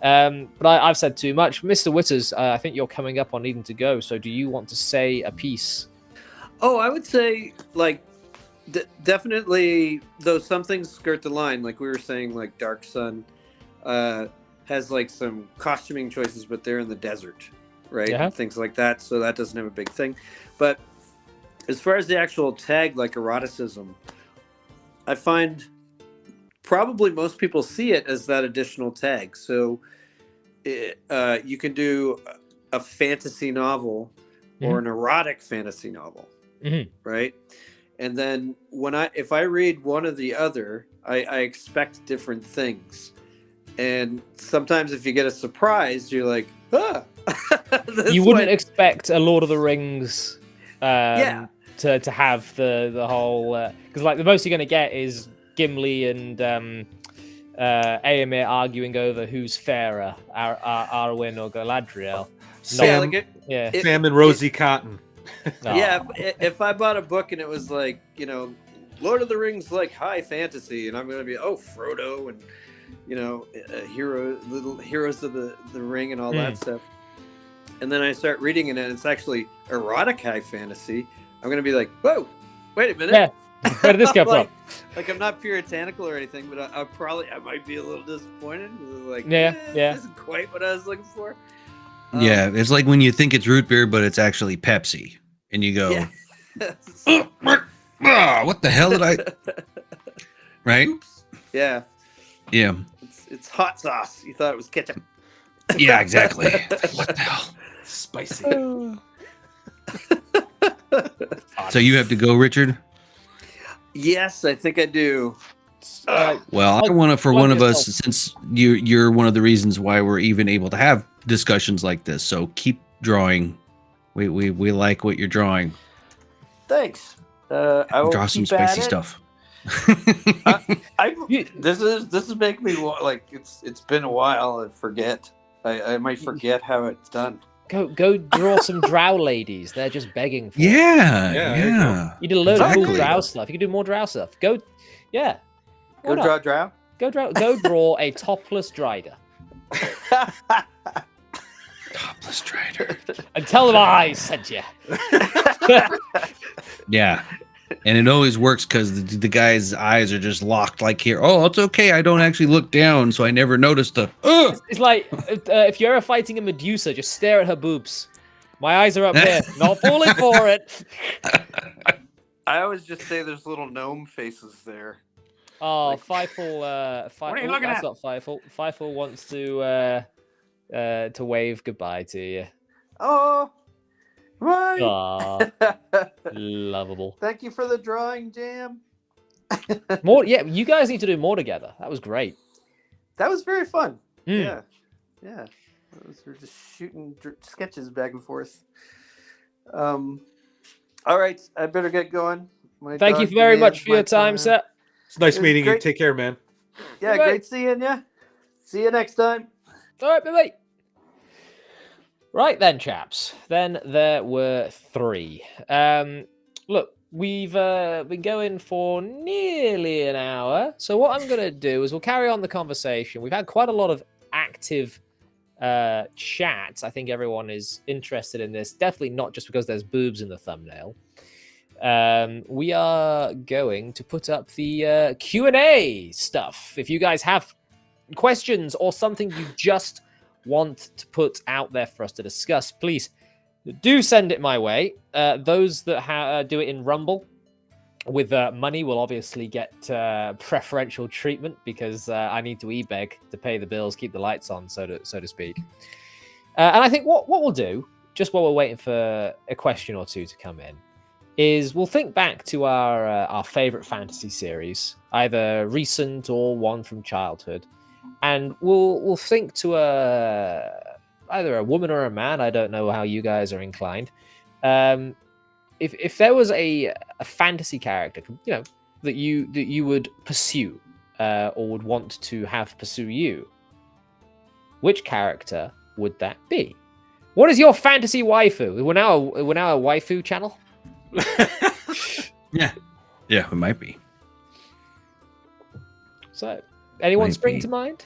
But I've said too much. Mr. Witters, I think you're coming up on needing to go. So do you want to say a piece? Oh, I would say, definitely, though some things skirt the line, like we were saying, like Dark Sun has some costuming choices, but they're in the desert, right? Yeah. And things like that, so that doesn't have a big thing. But as far as the actual tag, like eroticism, I find probably most people see it as that additional tag. So you can do a fantasy novel or an erotic fantasy novel, right? And then if I read one or the other, I expect different things. And sometimes if you get a surprise, you're like, ah. You wouldn't expect a Lord of the Rings to have the whole... Because like the most you're going to get is Gimli and Éomer arguing over who's fairer, Arwen or Galadriel. Sam and Rosie Cotton. Yeah, if I bought a book and it was like, you know, Lord of the Rings like high fantasy, and I'm going to be, Frodo and, you know, little heroes of the ring and all that stuff. And then I start reading it and it's actually erotic high fantasy. I'm going to be like, whoa, wait a minute. Yeah. Where did this come from? Like I'm not puritanical or anything, but I might be a little disappointed. Like, yeah. This isn't quite what I was looking for. Yeah, it's like when you think it's root beer, but it's actually Pepsi, and you go, "What the hell did I?" Right? Oops. Yeah. Yeah. It's hot sauce. You thought it was ketchup. Yeah, exactly. What the hell? Spicy. So you have to go, Richard? Yes, I think I do. Well, I want to, for one of us, since you're one of the reasons why we're even able to have discussions like this. So keep drawing. We like what you're drawing. Thanks. I will draw some keep at spicy it. stuff. This is making me like it's been a while. I forget. I might forget how it's done. Go draw some drow ladies. They're just begging for it. Yeah. You did a load of cool Exactly. drow stuff. You can do more drow stuff. Go Draw drow. Go draw a topless Drider. Topless Drider. And tell them I sent you. Yeah. And it always works because the guy's eyes are just locked like here. Oh, it's okay. I don't actually look down, so I never noticed the... It's like if you're ever fighting a Medusa, just stare at her boobs. My eyes are up here. Not falling for it. I always just say there's little gnome faces there. Oh, Like- Fifel. What are you looking that's at? not Fifel. Fifel wants to wave goodbye to you. Oh, right. Aw, lovable. Thank you for the drawing, Jam. More, yeah. You guys need to do more together. That was great. That was very fun. Mm. Yeah. We're just shooting sketches back and forth. All right, I better get going. Thank you very much for your time, sir. It's nice It was meeting you. great. Take care, man. Yeah, Bye-bye. great seeing you. See you next time. All right, bye. Right then, chaps. Then there were 3. Look, we've been going for nearly an hour. So what I'm going to do is we'll carry on the conversation. We've had quite a lot of active chat. I think everyone is interested in this. Definitely not just because there's boobs in the thumbnail. We are going to put up the Q&A stuff. If you guys have questions or something you just want to put out there for us to discuss, please do send it my way. Those that do it in Rumble with money will obviously get preferential treatment because I need to e-beg to pay the bills, keep the lights on, so to speak. And I think what we'll do, just while we're waiting for a question or two to come in, is we'll think back to our favorite fantasy series, either recent or one from childhood, and we'll think to either a woman or a man. I don't know how you guys are inclined. If there was a fantasy character, you know, that you would pursue or would want to have pursue you, which character would that be? What is your fantasy waifu? We're now a waifu channel. Yeah, it might be. So, anyone Might spring be. to mind?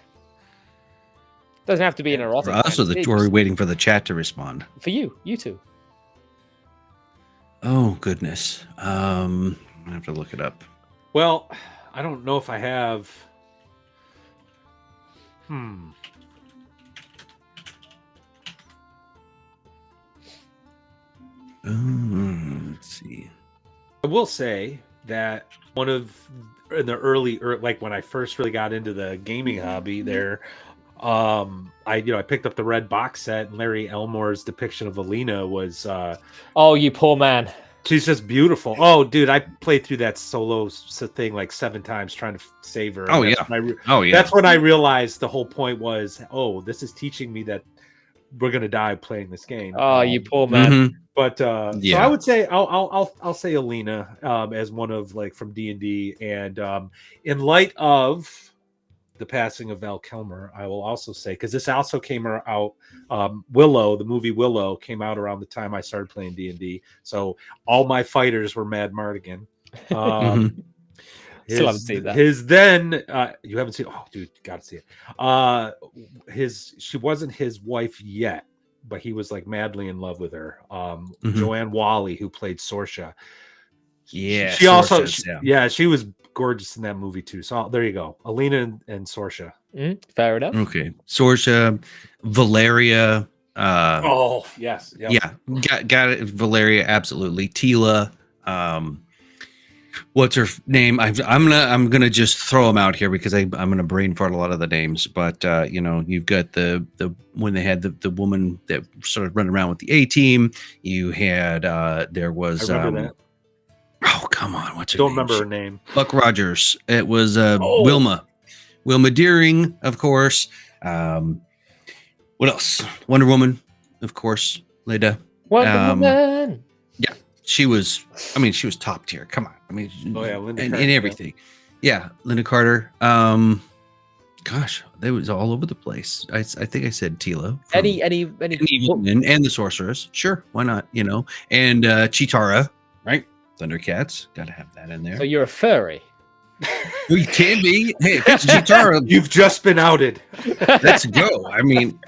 Doesn't have to be an erotic. For us, or fantasy, we're just waiting for the chat to respond. for you two. Oh goodness. I have to look it up. Well, I don't know if I have. Let's see. I will say that in the early, like when I first really got into the gaming hobby, there, I picked up the red box set, and Larry Elmore's depiction of Alina was Oh, you poor man. she's just beautiful. Oh, dude, I played through that solo thing like 7 times trying to save her. Oh, And yeah. that's when I realized the whole point was, oh, this is teaching me that we're gonna die playing this game. Oh, you poor man. Mhm. But so Yeah. I would say I'll say Alina as one of like from D&D, and in light of the passing of Val Kilmer, I will also say, because this also came out, Willow, the movie Willow came out around the time I started playing D&D, so all my fighters were Mad Mardigan. Still haven't seen that. His then you haven't seen? Oh, dude, you gotta see it. She wasn't his wife yet, but he was like madly in love with her. Joanne Whalley, who played Sorsha. Yeah, she also yeah. she was gorgeous in that movie too. So there you go, Alina and Sorsha. Fair enough. Okay, Sorsha, Valeria. Oh yes, yeah, got it. Valeria, absolutely. Tila. What's her name? I'm gonna just throw them out here because I'm gonna brain fart a lot of the names. But you've got the when they had the woman that started running around with the A team. You had there was I remember that. Oh, come on, what's her Don't name? remember her name. Buck Rogers. It was Wilma Deering, of course. What else? Wonder Woman, of course. Leda. Wonder Woman. Yeah, she was top tier. Come on. I mean, Linda and Carter, everything. Yeah, Linda Carter. Gosh, they was all over the place. I think I said Tila. Any and the Sorceress. Sure, why not? And Chitara, right? Thundercats, got to have that in there. So you're a furry. We can be. Hey, if it's Chitara, you've just been outed. Let's go. I mean,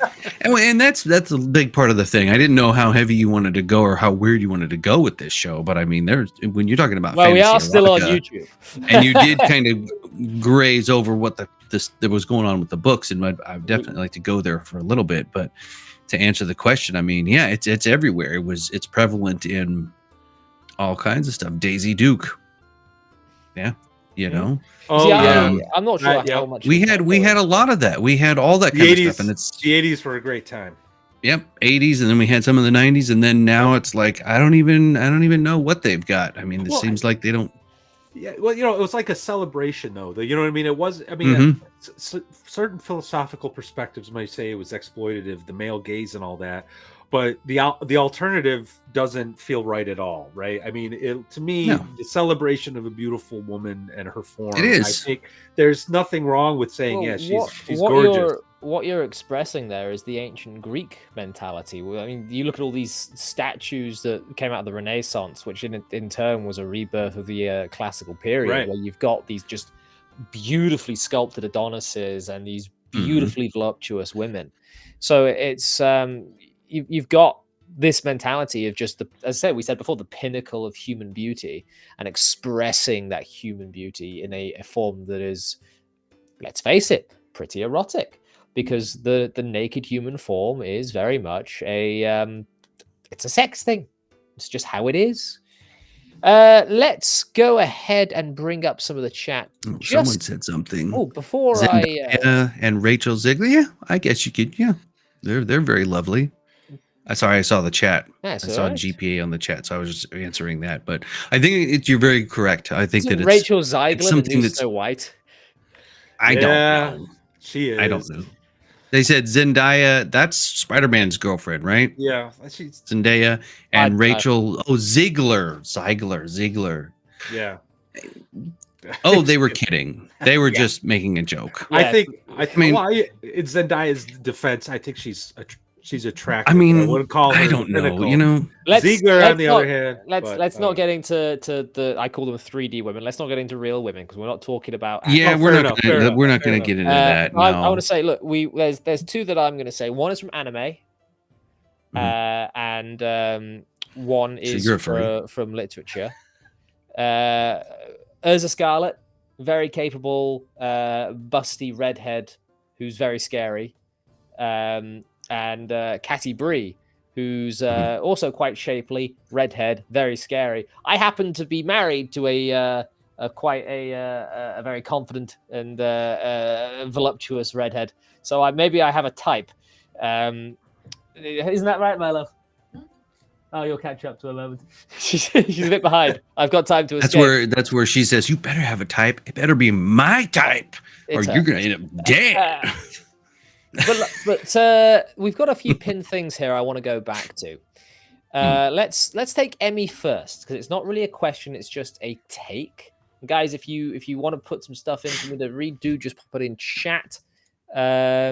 and that's a big part of the thing. I didn't know how heavy you wanted to go or how weird you wanted to go with this show, but I mean, when you're talking about we are still on YouTube, and you did kind of graze over what that was going on with the books, and I'd definitely like to go there for a little bit. But to answer the question, I mean, yeah, it's everywhere. It's prevalent in all kinds of stuff. Daisy Duke, yeah. Oh yeah, I'm not sure how much we had a lot of that. We had all that kind of stuff, and the 80s were a great time. Yep, 80s, and then we had some of the 90s, and then now it's like I don't even know what they've got. I mean, it seems like they don't. Yeah, well, it was like a celebration, though. You know what I mean? It was. I mean, certain philosophical perspectives might say it was exploitative, the male gaze and all that. But the alternative doesn't feel right at all, right? I mean, to me, the celebration of a beautiful woman and her form. It is. I think there's nothing wrong with saying, she's gorgeous. What you're expressing there is the ancient Greek mentality. I mean, you look at all these statues that came out of the Renaissance, which in turn was a rebirth of the classical period, right, where you've got these just beautifully sculpted Adonises and these beautifully voluptuous women. So it's you've got this mentality of just as I said, we said before, the pinnacle of human beauty and expressing that human beauty in a form that is, let's face it, pretty erotic, because the naked human form is very much it's a sex thing. It's just how it is. Let's go ahead and bring up some of the chat. Someone said something. Oh, before Zendaya and Rachel Ziegler. Yeah, I guess you could. Yeah, they're very lovely. Sorry, I saw the chat. I saw GPA on the chat, so I was just answering that. But I think you're very correct. I think that it's Rachel Ziegler, something that's Snow White. I don't know. She is. I don't know. They said Zendaya. That's Spider-Man's girlfriend, right? Yeah, she's Zendaya and Rachel. Ziegler. Yeah. Oh, they were kidding. They were just making a joke. I think. In Zendaya's defense, I think she's attractive. I mean, I wouldn't call her. I don't know. Ziegler, on the other hand. Let's not get into the. I call them 3D women. Let's not get into real women because we're not talking about. Yeah, we're not going to get into that. No. I want to say, look, there's two that I'm going to say. One is from anime, and one is from literature. Urza Scarlet, very capable, busty redhead who's very scary. And Catty Bree, who's also quite shapely, redhead, very scary. I happen to be married to a quite a very confident and voluptuous redhead. So maybe I have a type. Isn't that right, my love? Oh, you'll catch up to a moment. She's a bit behind. I've got time to escape. That's where she says, "You better have a type. It better be my type, or you're gonna end up dead." But we've got a few pinned things here I want to go back to. Let's take Emmy first, because it's not really a question, it's just a take. Guys, if you want to put some stuff in for me to read, do just pop it in chat.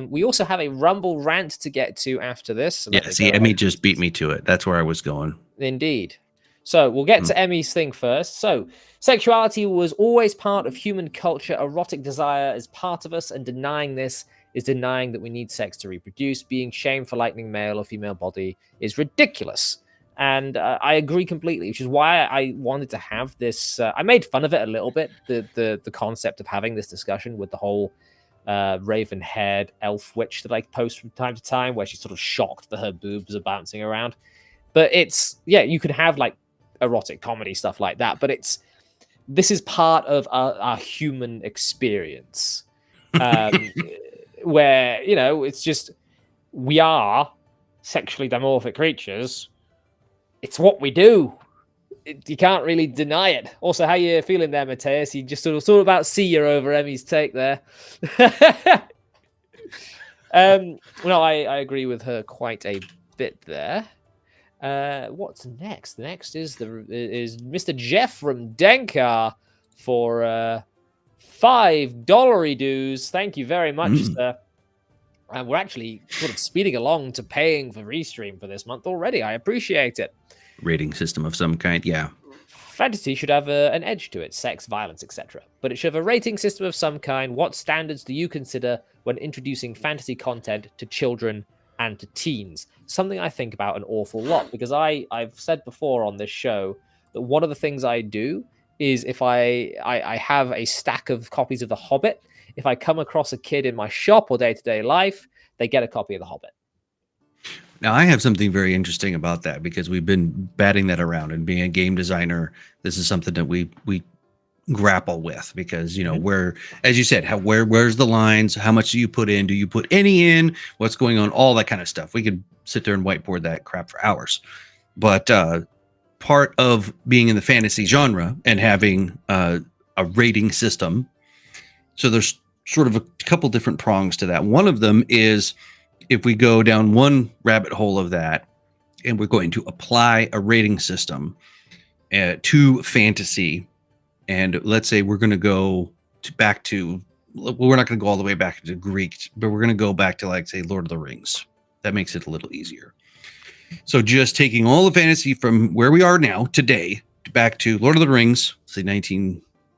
We also have a Rumble rant to get to after this. So yeah, see, Emmy just beat me to it. That's where I was going. Indeed. So we'll get to Emmy's thing first. So sexuality was always part of human culture. Erotic desire is part of us, and denying this is denying that we need sex to reproduce. Being shamed for liking male or female body is ridiculous. And I agree completely, which is why I wanted to have this. I made fun of it a little bit, the concept of having this discussion with the whole raven-haired elf witch that I post from time to time, where she's sort of shocked that her boobs are bouncing around. But it's, you could have like erotic comedy stuff like that, but this is part of our human experience, where, it's just, we are sexually dimorphic creatures. It's what we do. You can't really deny it. Also, how you feeling there, Mateus? You just sort of about see you over Emmy's take there. No, I agree with her quite a bit there. What's next? Next is Mr. Jeff from Denkar for $5 dues. Thank you very much, sir. And we're actually sort of speeding along to paying for Restream for this month already. I appreciate it. Rating system of some kind, yeah. Fantasy should have an edge to it, sex, violence, etc. But it should have a rating system of some kind. What standards do you consider when introducing fantasy content to children and to teens? Something I think about an awful lot, because I've said before on this show that one of the things I do is if I have a stack of copies of The Hobbit, if I come across a kid in my shop or day-to-day life, they get a copy of The Hobbit. Now, I have something very interesting about that, because we've been batting that around, and being a game designer, this is something that we grapple with, because, where, as you said, where's the lines? How much do you put in? Do you put any in? What's going on? All that kind of stuff. We could sit there and whiteboard that crap for hours. But part of being in the fantasy genre and having a rating system, so there's sort of a couple different prongs to that. One of them is, if we go down one rabbit hole of that, and we're going to apply a rating system to fantasy, and let's say we're going to go back to, we're not going to go all the way back to Greek, but we're going to go back to, like, say, Lord of the Rings. That makes it a little easier. So just taking all the fantasy from where we are now today back to Lord of the Rings, say when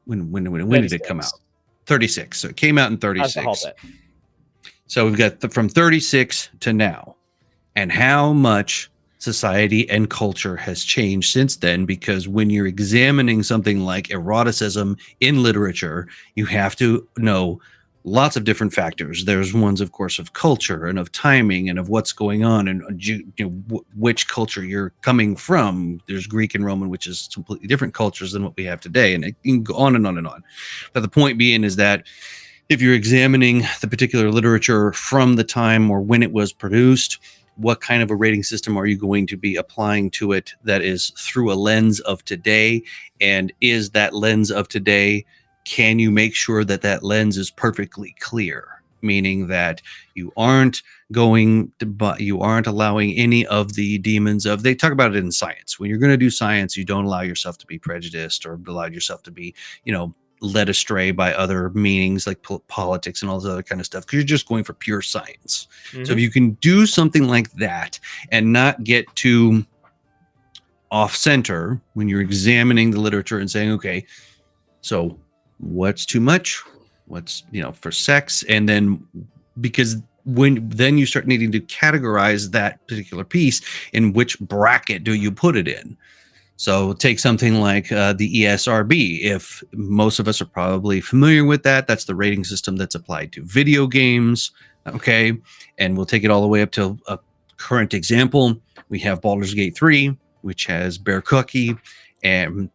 did it come out? 36. So it came out in 36. So we've got from 36 to now, and how much society and culture has changed since then. Because when you're examining something like eroticism in literature, you have to know lots of different factors. There's ones, of course, of culture and of timing and of what's going on, and which culture you're coming from. There's Greek and Roman, which is completely different cultures than what we have today, and it can go on and on and on. But the point being is that if you're examining the particular literature from the time or when it was produced, what kind of a rating system are you going to be applying to it that is through a lens of today? And is that lens of today, can you make sure that that lens is perfectly clear? Meaning that you aren't allowing any of the demons of, they talk about it in science. When you're going to do science, you don't allow yourself to be prejudiced or allow yourself to be, led astray by other meanings like politics and all this other kind of stuff, because you're just going for pure science. So if you can do something like that and not get too off center when you're examining the literature and saying, okay, so what's too much, what's, for sex, and then, because then you start needing to categorize that particular piece in which bracket do you put it in. So take something like the ESRB. If most of us are probably familiar with that, that's the rating system that's applied to video games. Okay. And we'll take it all the way up to a current example. We have Baldur's Gate 3, which has Bear Cookie, and,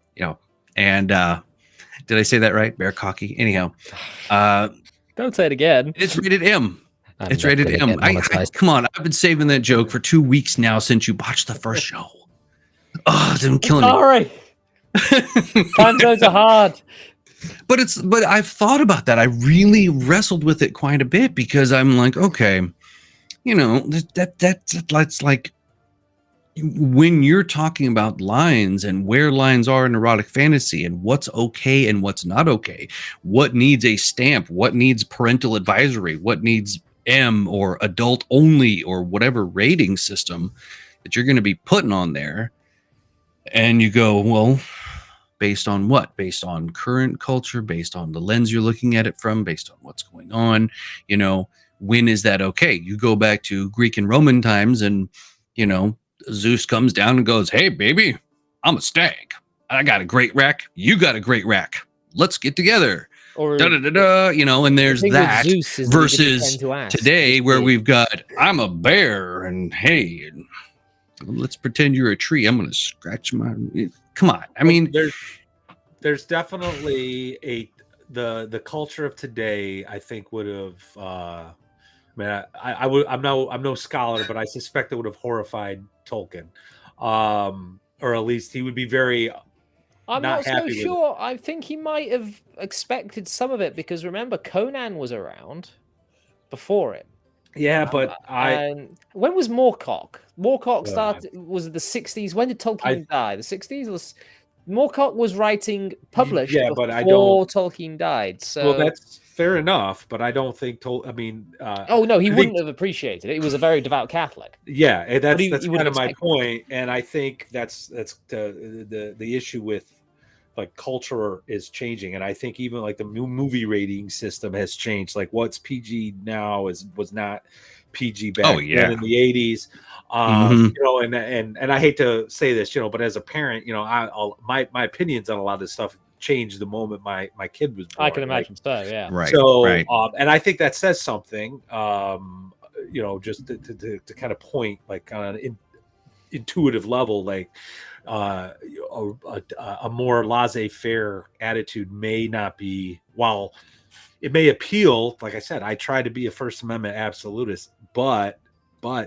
Did I say that right? Bear cocky. Anyhow, Don't say it again. it's rated M. I'm It's not rated gonna M. get monetized. Come on. I've been saving that joke for 2 weeks now since you watched the first show. Oh, it's been killing me. Sorry. Time zones are hard. But I've thought about that. I really wrestled with it quite a bit because I'm like, okay, you know, that's like when you're talking about lines and where lines are in erotic fantasy and what's okay and what's not okay, what needs a stamp, what needs parental advisory, what needs M or adult only or whatever rating system that you're going to be putting on there. And you go, well, based on what? Based on current culture, based on the lens you're looking at it from, based on what's going on, you know, when is that okay? You go back to Greek and Roman times and, you know, Zeus comes down and goes, hey, baby, I'm a stag. I got a great rack. You got a great rack. Let's get together. Or You know, and there's that versus today where we've got, I'm a bear and hey, let's pretend you're a tree. I'm going to scratch my, come on. I mean, there's definitely the culture of today, I think would have, I'm no scholar, but I suspect it would have horrified Tolkien, or at least he would be very. I'm not so sure. I think he might have expected some of it because remember, Conan was around before it. Yeah, but when was Moorcock? Moorcock started. Was it the 60s? When did Tolkien die? The 60s. Moorcock was writing published before Tolkien died. So well, that's fair enough, but I don't think oh no, he wouldn't have appreciated it. He was a very devout Catholic. Yeah, that's kind of my point, and I think that's the issue with like culture is changing, and I think even like the movie rating system has changed. Like what's PG now was not PG back then in the 80s. You know, and I hate to say this, you know, but as a parent, you know, my opinions on a lot of this stuff changed the moment my kid was born. I can imagine so, yeah. Right. So, right. And I think that says something, you know, just to kind of point like on an intuitive level, like a more laissez-faire attitude may not be, while it may appeal, like I said, I try to be a First Amendment absolutist, but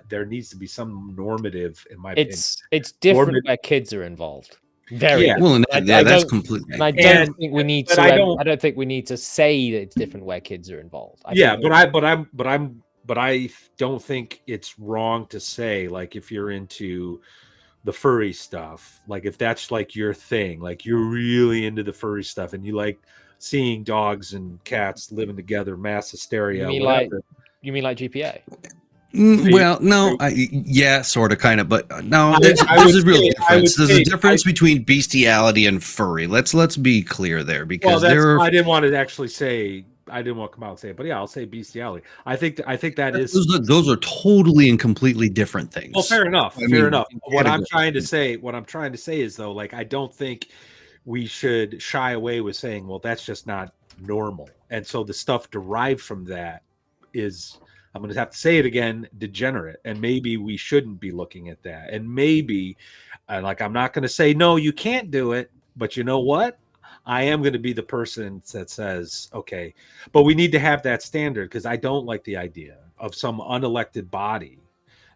there needs to be some normative in my opinion. It's different where kids are involved. Very well, and that's completely. And I don't think we need to. I don't think we need to say that it's different where kids are involved. But I don't think it's wrong to say, like, if you're into the furry stuff, like if that's like your thing, like you're really into the furry stuff and you like seeing dogs and cats living together, mass hysteria. You mean like GPA? Well, no, sort of, kind of, but no, there's a real difference. There's a difference between bestiality and furry. Let's be clear there, because I didn't want to actually say. I didn't want to come out and say it, but yeah, I'll say bestiality. I think that is those are totally and completely different things. Well, fair enough. Fair enough. What I'm trying to say is though, like, I don't think we should shy away with saying, well, that's just not normal, and so the stuff derived from that is, I'm going to have to say it again, degenerate. And maybe we shouldn't be looking at that. And maybe, like, I'm not going to say, no, you can't do it. But you know what? I am going to be the person that says, okay, but we need to have that standard, because I don't like the idea of some unelected body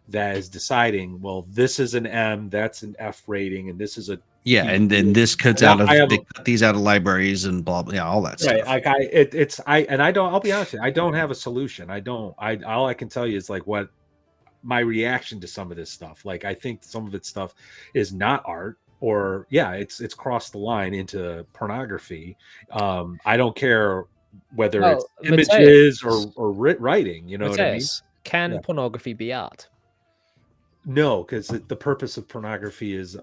that is deciding, well, this is an M, that's an F rating, and this is a and then this cuts out of they cut these out of libraries and blah blah, all that stuff. Right, like I'll be honest with you, I don't have a solution. All I can tell you is like what my reaction to some of this stuff. Like, I think some of its stuff is not art, or it's crossed the line into pornography. I don't care whether it's images or writing. You know what I mean? Can pornography be art? No, because the purpose of pornography is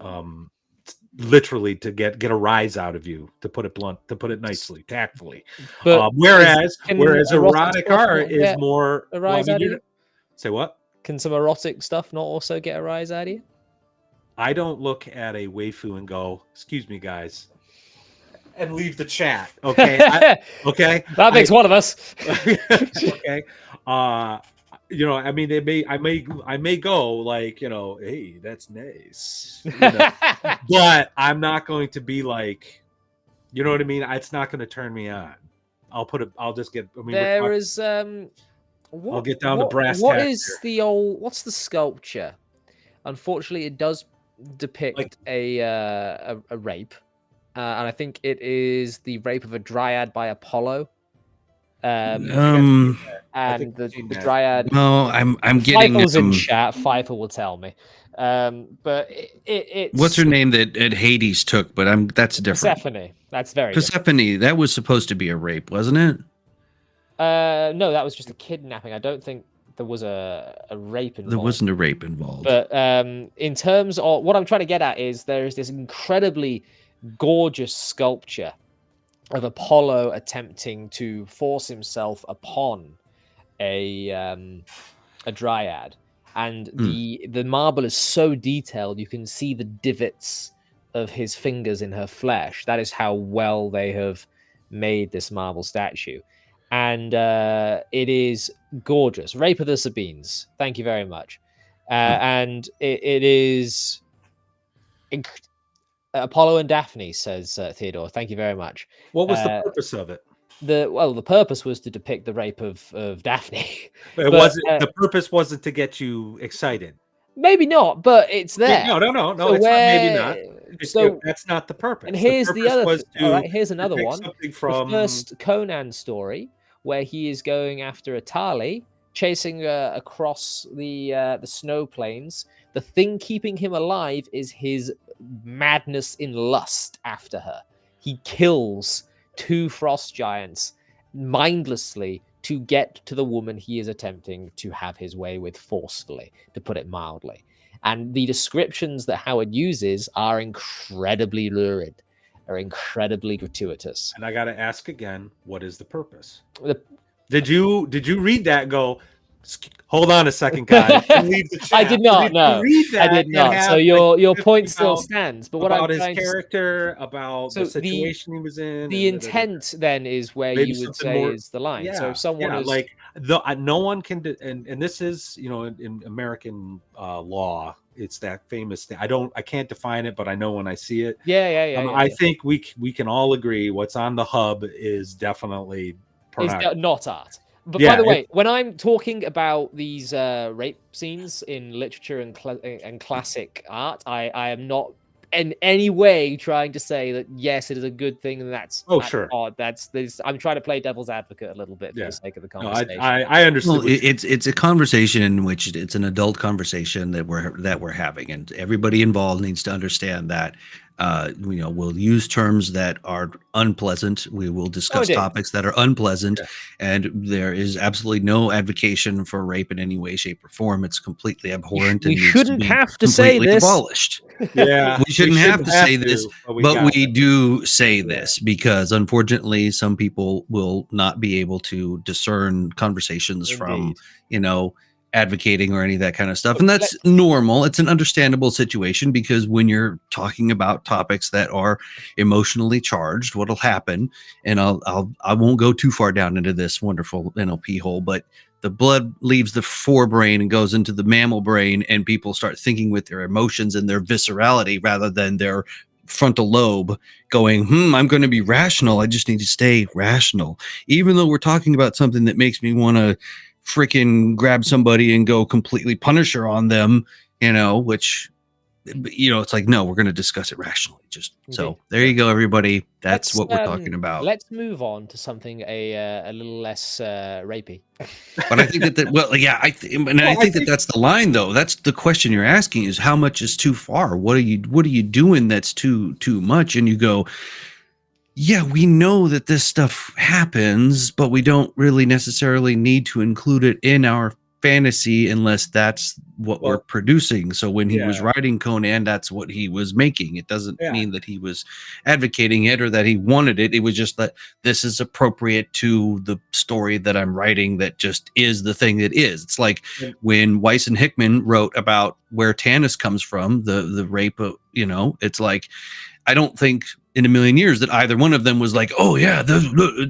literally to get a rise out of you, to put it blunt, to put it nicely, tactfully. But whereas erotic art is more a rise out of you? Say what? Can some erotic stuff not also get a rise out of you? I don't look at a waifu and go, "Excuse me, guys," and leave the chat. Okay, okay. That makes one of us. Okay. You know, I mean, I may go like, you know, hey, that's nice. You know? But I'm not going to be like, You know what I mean? It's not going to turn me on. I'll just get. I mean, There is I'll get down to brass what tacks is the old what's the sculpture? Unfortunately, it does depict a rape, and I think it is the rape of a dryad by Apollo. Um, And the dryad. no, I'm getting Pfeiffer's in chat. Pfeiffer will tell me. But it's what's her name that Hades took, but that's different. Persephone. That's very Persephone. That was supposed to be a rape, wasn't it? No, that was just a kidnapping. I don't think there was a rape involved. There wasn't a rape involved. But in terms of what I'm trying to get at is there is this incredibly gorgeous sculpture of Apollo attempting to force himself upon a dryad, and the marble is so detailed you can see the divots of his fingers in her flesh. That is how well they have made this marble statue, and it is gorgeous. Rape of the Sabines, thank you very much. And it is Apollo and Daphne, says Theodore. Thank you very much. What was the purpose of it? The purpose was to depict the rape of Daphne. It wasn't. The purpose wasn't to get you excited. Maybe not, but it's there. No. So it's not, maybe not. So that's not the purpose. And here's the other. All right, here's another another one. From the first Conan story where he is going after Atali, chasing across the snow plains. The thing keeping him alive is his madness in lust after her. He kills 2 frost giants mindlessly to get to the woman he is attempting to have his way with forcefully, to put it mildly. And the descriptions that Howard uses are incredibly lurid, are incredibly gratuitous. And I got to ask again, what is the purpose? Did you read that and go, hold on a second, guys? I did not. No, I did not. So your point still stands. But what about I'm his character, about the situation he was in. The intent then is where maybe you would say is the line. So if someone is like no one can, and this is in American law, it's that famous thing. I can't define it, but I know when I see it. Yeah. I think we can all agree what's on the hub is definitely not art. But by the way, when I'm talking about these rape scenes in literature and classic art, I am not in any way trying to say that yes, it is a good thing and that's sure. odd. That's this. I'm trying to play devil's advocate a little bit for the sake of the conversation. No, I understand. Well, it's a conversation in which it's an adult conversation that we're having, and everybody involved needs to understand that. We'll use terms that are unpleasant. We will discuss topics that are unpleasant, and there is absolutely no advocation for rape in any way, shape, or form. It's completely abhorrent. We shouldn't have to say this. Abolished. Yeah, we shouldn't have to say this, but we do say this because unfortunately, some people will not be able to discern conversations from advocating or any of that kind of stuff, and that's normal. It's an understandable situation because when you're talking about topics that are emotionally charged, what'll happen, and I won't go too far down into this wonderful NLP hole, but the blood leaves the forebrain and goes into the mammal brain, and people start thinking with their emotions and their viscerality rather than their frontal lobe going, I'm going to be rational. I just need to stay rational, even though we're talking about something that makes me want to freaking grab somebody and go completely Punisher on them, which, it's like, no, we're going to discuss it rationally. So there you go, everybody. That's what we're talking about. Let's move on to something a little less rapey. But I think I think that's the line, though. That's the question you're asking is how much is too far? What are you doing that's too much? And you go, yeah, we know that this stuff happens, but we don't really necessarily need to include it in our fantasy unless that's what we're producing. So when he was writing Conan, that's what he was making. It doesn't mean that he was advocating it or that he wanted it. It was just that this is appropriate to the story that I'm writing that just is the thing that is. It's like when Weiss and Hickman wrote about where Tanis comes from, the rape of, it's like, I don't think in a million years that either one of them was like, oh yeah,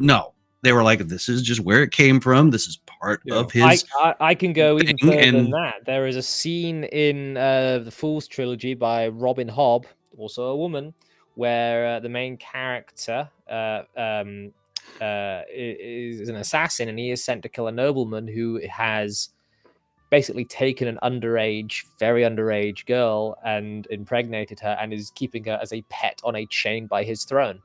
no. They were like, this is just where it came from. This is part of his. I can go even further than that. There is a scene in the Fool's trilogy by Robin Hobb, also a woman, where the main character is an assassin, and he is sent to kill a nobleman who has basically taken an very underage girl and impregnated her and is keeping her as a pet on a chain by his throne.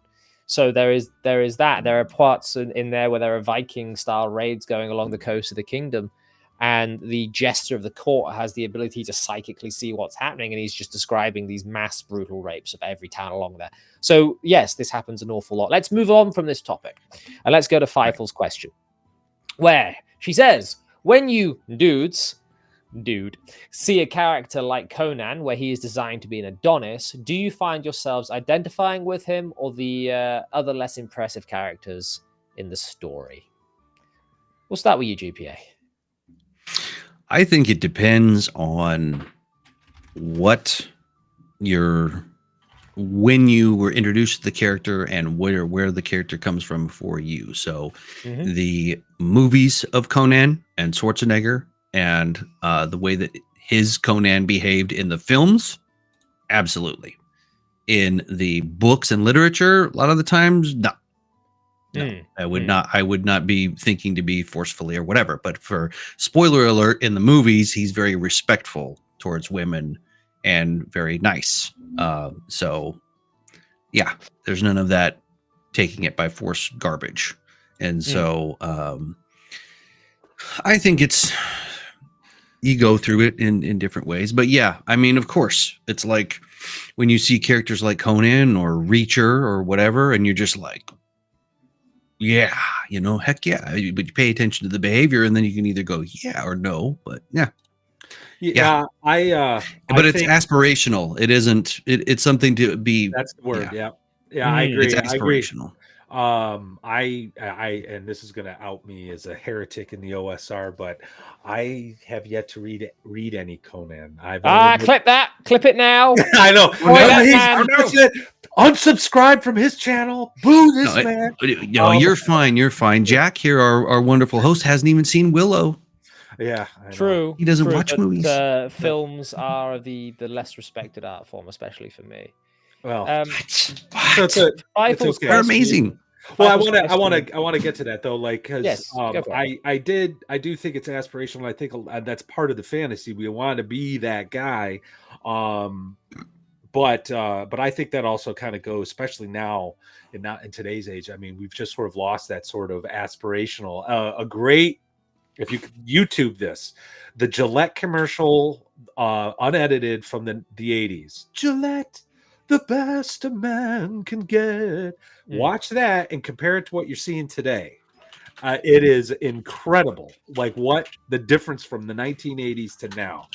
So there is that. There are parts in there where there are Viking style raids going along the coast of the kingdom, and the jester of the court has the ability to psychically see what's happening, and he's just describing these mass brutal rapes of every town along there. So yes, this happens an awful lot. Let's move on from this topic and let's go to Feifel's question, where she says, when you dude, see a character like Conan, where he is designed to be an Adonis, do you find yourselves identifying with him or the other less impressive characters in the story? We'll start with you, GPA. I think it depends on when you were introduced to the character and where the character comes from for you. So the movies of Conan and Schwarzenegger and the way that his Conan behaved in the films, absolutely. In the books and literature, a lot of the times, no. I would not be thinking to be forcefully or whatever. But for spoiler alert, in the movies, he's very respectful towards women and very nice. So yeah, there's none of that taking it by force garbage. And so I think you go through it in different ways. But yeah, I mean, of course, it's like when you see characters like Conan or Reacher or whatever, and you're just like, yeah, heck yeah. But you pay attention to the behavior, and then you can either go yeah or no. But yeah. But it's aspirational. It isn't. It's something to be. That's the word. Yeah. I agree. It's aspirational. I and this is going to out me as a heretic in the OSR, but I have yet to read any Conan. Clip it now. I know. Unsubscribe from his channel. Boo this man. You're fine. You're fine. Jack here, our wonderful host, hasn't even seen Willow. Yeah, true. He doesn't watch movies. Films are the less respected art form, especially for me. Well, they're amazing. Well, I want to get to that though, like, because I do think it's aspirational. I think that's part of the fantasy. We want to be that guy, but I think that also kind of goes, especially now in today's age. I mean, we've just sort of lost that sort of aspirational. If you could YouTube this, the Gillette commercial, unedited from the 80s. Gillette, the best a man can get. Watch that and compare it to what you're seeing today. It is incredible, like what the difference from the 1980s to now.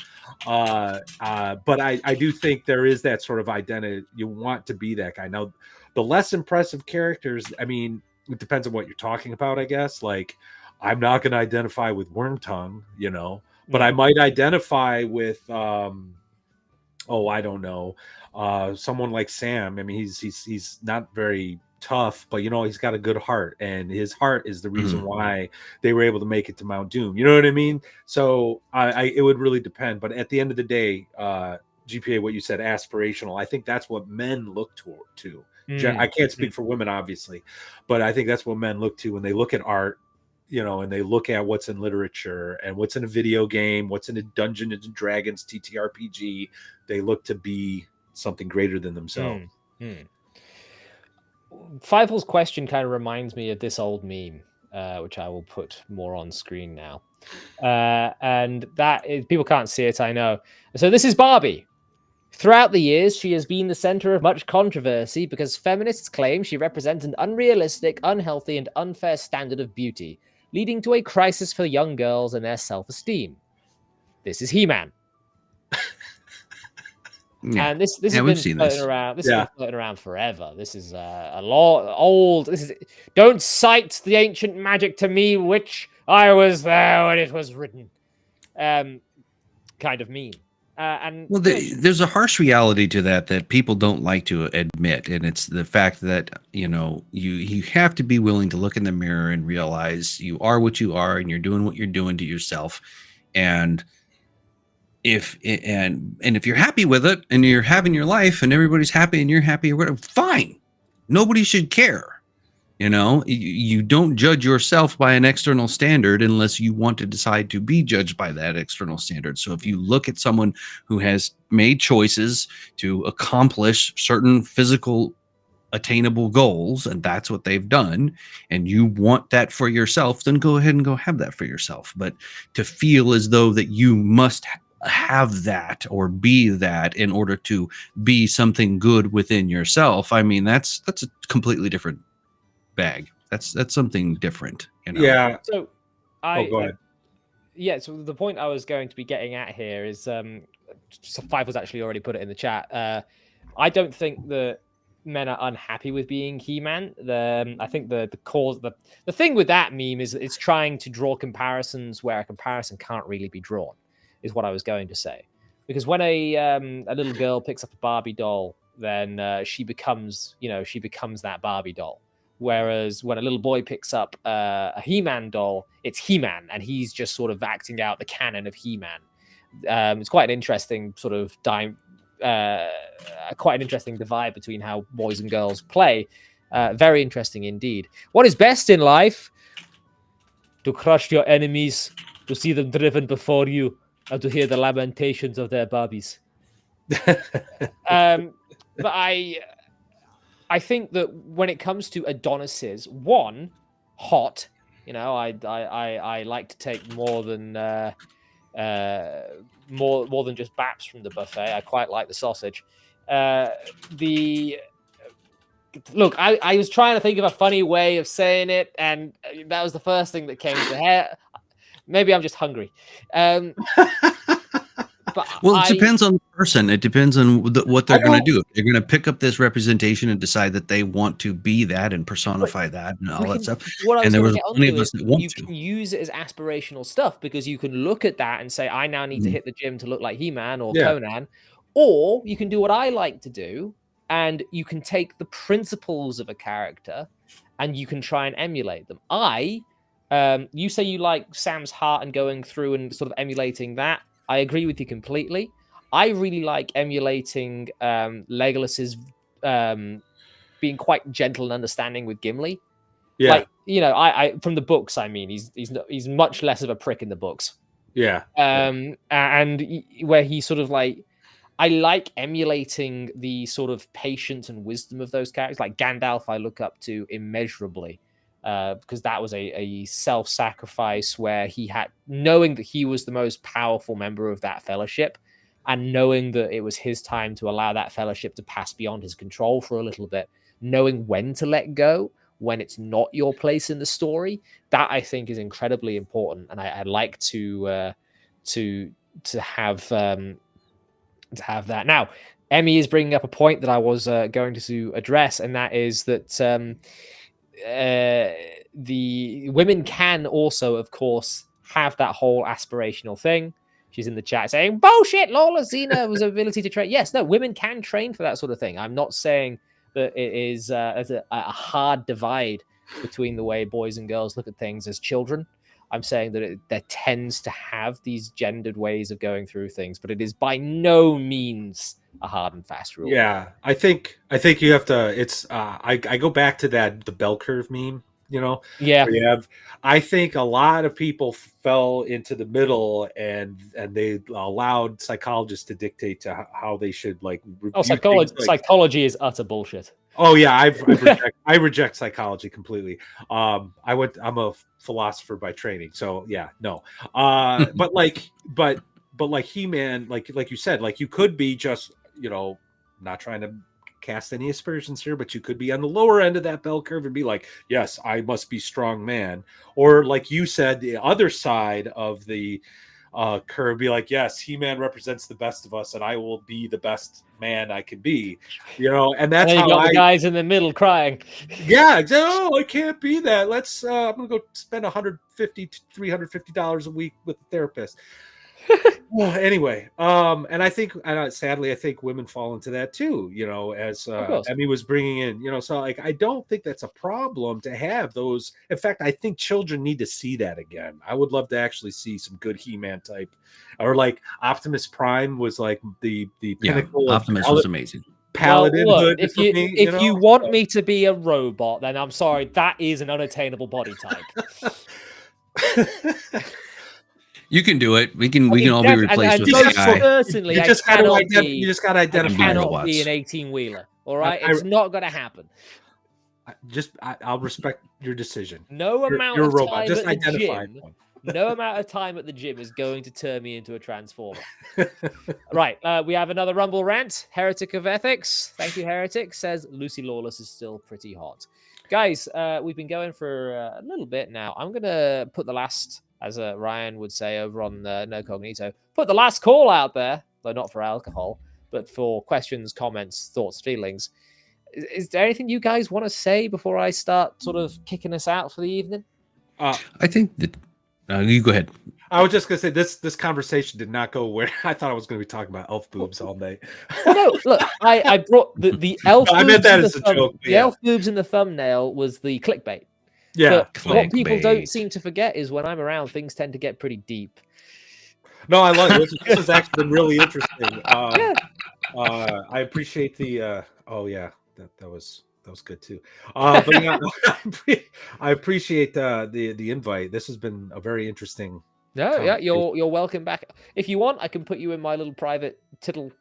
But I do think there is that sort of identity. You want to be that guy. Now, the less impressive characters, I mean, it depends on what you're talking about, I guess. Like, I'm not going to identify with Wormtongue, but I might identify with, I don't know, someone like Sam. I mean, he's not very tough, but he's got a good heart, and his heart is the reason why they were able to make it to Mount Doom. You know what I mean? So it would really depend. But at the end of the day, GPA, what you said, aspirational. I think that's what men look to. I can't speak for women, obviously, but I think that's what men look to when they look at art. And they look at what's in literature and what's in a video game, what's in a Dungeons and Dragons TTRPG. They look to be something greater than themselves. Feifel's question kind of reminds me of this old meme, which I will put more on screen now. And that is, people can't see it, I know. So this is Barbie. Throughout the years, she has been the center of much controversy because feminists claim she represents an unrealistic, unhealthy, and unfair standard of beauty, leading to a crisis for young girls and their self-esteem. This is He-Man. And this has been floating around. This has been floating around forever. This is a lot old. Don't cite the ancient magic to me, witch. I was there when it was written. Kind of mean. There's a harsh reality to that people don't like to admit, and it's the fact that you have to be willing to look in the mirror and realize you are what you are, and you're doing what you're doing to yourself. And if you're happy with it and you're having your life and everybody's happy and you're happy or whatever, fine. Nobody should care. You don't judge yourself by an external standard unless you want to decide to be judged by that external standard. So if you look at someone who has made choices to accomplish certain physical attainable goals, and that's what they've done, and you want that for yourself, then go ahead and go have that for yourself. But to feel as though that you must have that or be that in order to be something good within yourself, I mean, that's a completely different bag. That's something different, Yeah. So go ahead. Yeah, so the point I was going to be getting at here is so Five was actually already put it in the chat. I don't think that men are unhappy with being He-Man. I think the thing with that meme is it's trying to draw comparisons where a comparison can't really be drawn, is what I was going to say. Because when a little girl picks up a Barbie doll, then she becomes that Barbie doll. Whereas when a little boy picks up a He-Man doll, it's He-Man, and he's just sort of acting out the canon of He-Man. It's quite an interesting sort of quite an interesting divide between how boys and girls play. Very interesting indeed. What is best in life? To crush your enemies, to see them driven before you, and to hear the lamentations of their Barbies. But I think that when it comes to Adonises, one, hot. I like to take more than more than just baps from the buffet. I quite like the sausage. Look, I was trying to think of a funny way of saying it, and that was the first thing that came to head. Maybe I'm just hungry. Well, it depends on the person. It depends on what they're going to do. They're going to pick up this representation and decide that they want to be that and personify that and all that stuff. And there was plenty of us that want to. You can use it as aspirational stuff because you can look at that and say, I now need to hit the gym to look like He-Man or Conan. Or you can do what I like to do, and you can take the principles of a character and you can try and emulate them. You say you like Sam's heart and going through and sort of emulating that. I agree with you completely. I really like emulating Legolas's being quite gentle and understanding with Gimli. Yeah, like I from the books. I mean, he's much less of a prick in the books. Yeah. And where he sort of like, I like emulating the sort of patience and wisdom of those characters. Like Gandalf, I look up to immeasurably. Because that was a self-sacrifice where he had, knowing that he was the most powerful member of that fellowship and knowing that it was his time to allow that fellowship to pass beyond his control for a little bit, knowing when to let go, when it's not your place in the story, that I think is incredibly important. And I'd like to have that. Now, Emmy is bringing up a point that I was going to address, and that is that the women can also, of course, have that whole aspirational thing. She's in the chat saying, bullshit, Lola Xena was ability to train. Yes, no, women can train for that sort of thing. I'm not saying that it is a hard divide between the way boys and girls look at things as children. I'm saying that there tends to have these gendered ways of going through things, but it is by no means a hard and fast rule. Yeah, I think you have to. It's I go back to the bell curve meme. Yeah. I think a lot of people fell into the middle and they allowed psychologists to dictate to how they should like. Psychology is utter bullshit. Oh yeah, I reject psychology completely. I'm a philosopher by training, so yeah, no. But like He-Man, like you said, like you could be just not trying to cast any aspersions here, but you could be on the lower end of that bell curve and be like, yes, I must be strong man, or like you said, the other side of the curve, be like, yes, He-Man represents the best of us, and I will be the best man I can be, and that's and how you got the guys in the middle crying. Yeah, no, I can't be that. I'm gonna go spend $150 to $350 a week with a therapist. Well, anyway, and I think, sadly, I think women fall into that too. As course. Emmy was bringing in, so like I don't think that's a problem to have those. In fact, I think children need to see that again. I would love to actually see some good He-Man type, or like Optimus Prime was like the pinnacle of Optimus was amazing. paladin Well, hood look, for me. if you want me to be a robot, then I'm sorry, that is an unattainable body type. You can do it. We can all be replaced with most a guy. certainly, you just got to I identify. cannot be an 18-wheeler. All right, it's not going to happen. I'll respect your decision. No amount you're of a robot. time Just at the identify gym. one. No amount of time at the gym is going to turn me into a transformer. Right, we have another Rumble rant. Heretic of Ethics. Thank you, Heretic. Says Lucy Lawless is still pretty hot. Guys, we've been going for a little bit now. I'm going to put the last, as Ryan would say over on No Cognito, put the last call out there, though not for alcohol, but for questions, comments, thoughts, feelings. Is there anything you guys want to say before I start sort of kicking us out for the evening? I think that you go ahead. I was just gonna say this conversation did not go where I thought I was going to be talking about elf boobs all day. Well, no, look, I brought the elf. I meant that as a joke. The elf boobs in the thumbnail was the clickbait. Yeah, but what people don't seem to forget is when I'm around, things tend to get pretty deep. No, I love it. This has actually been really interesting. I appreciate the. Oh yeah, that was good too. But yeah, I appreciate the invite. This has been a very interesting. No, yeah, you're welcome back. If you want, I can put you in my little private tittle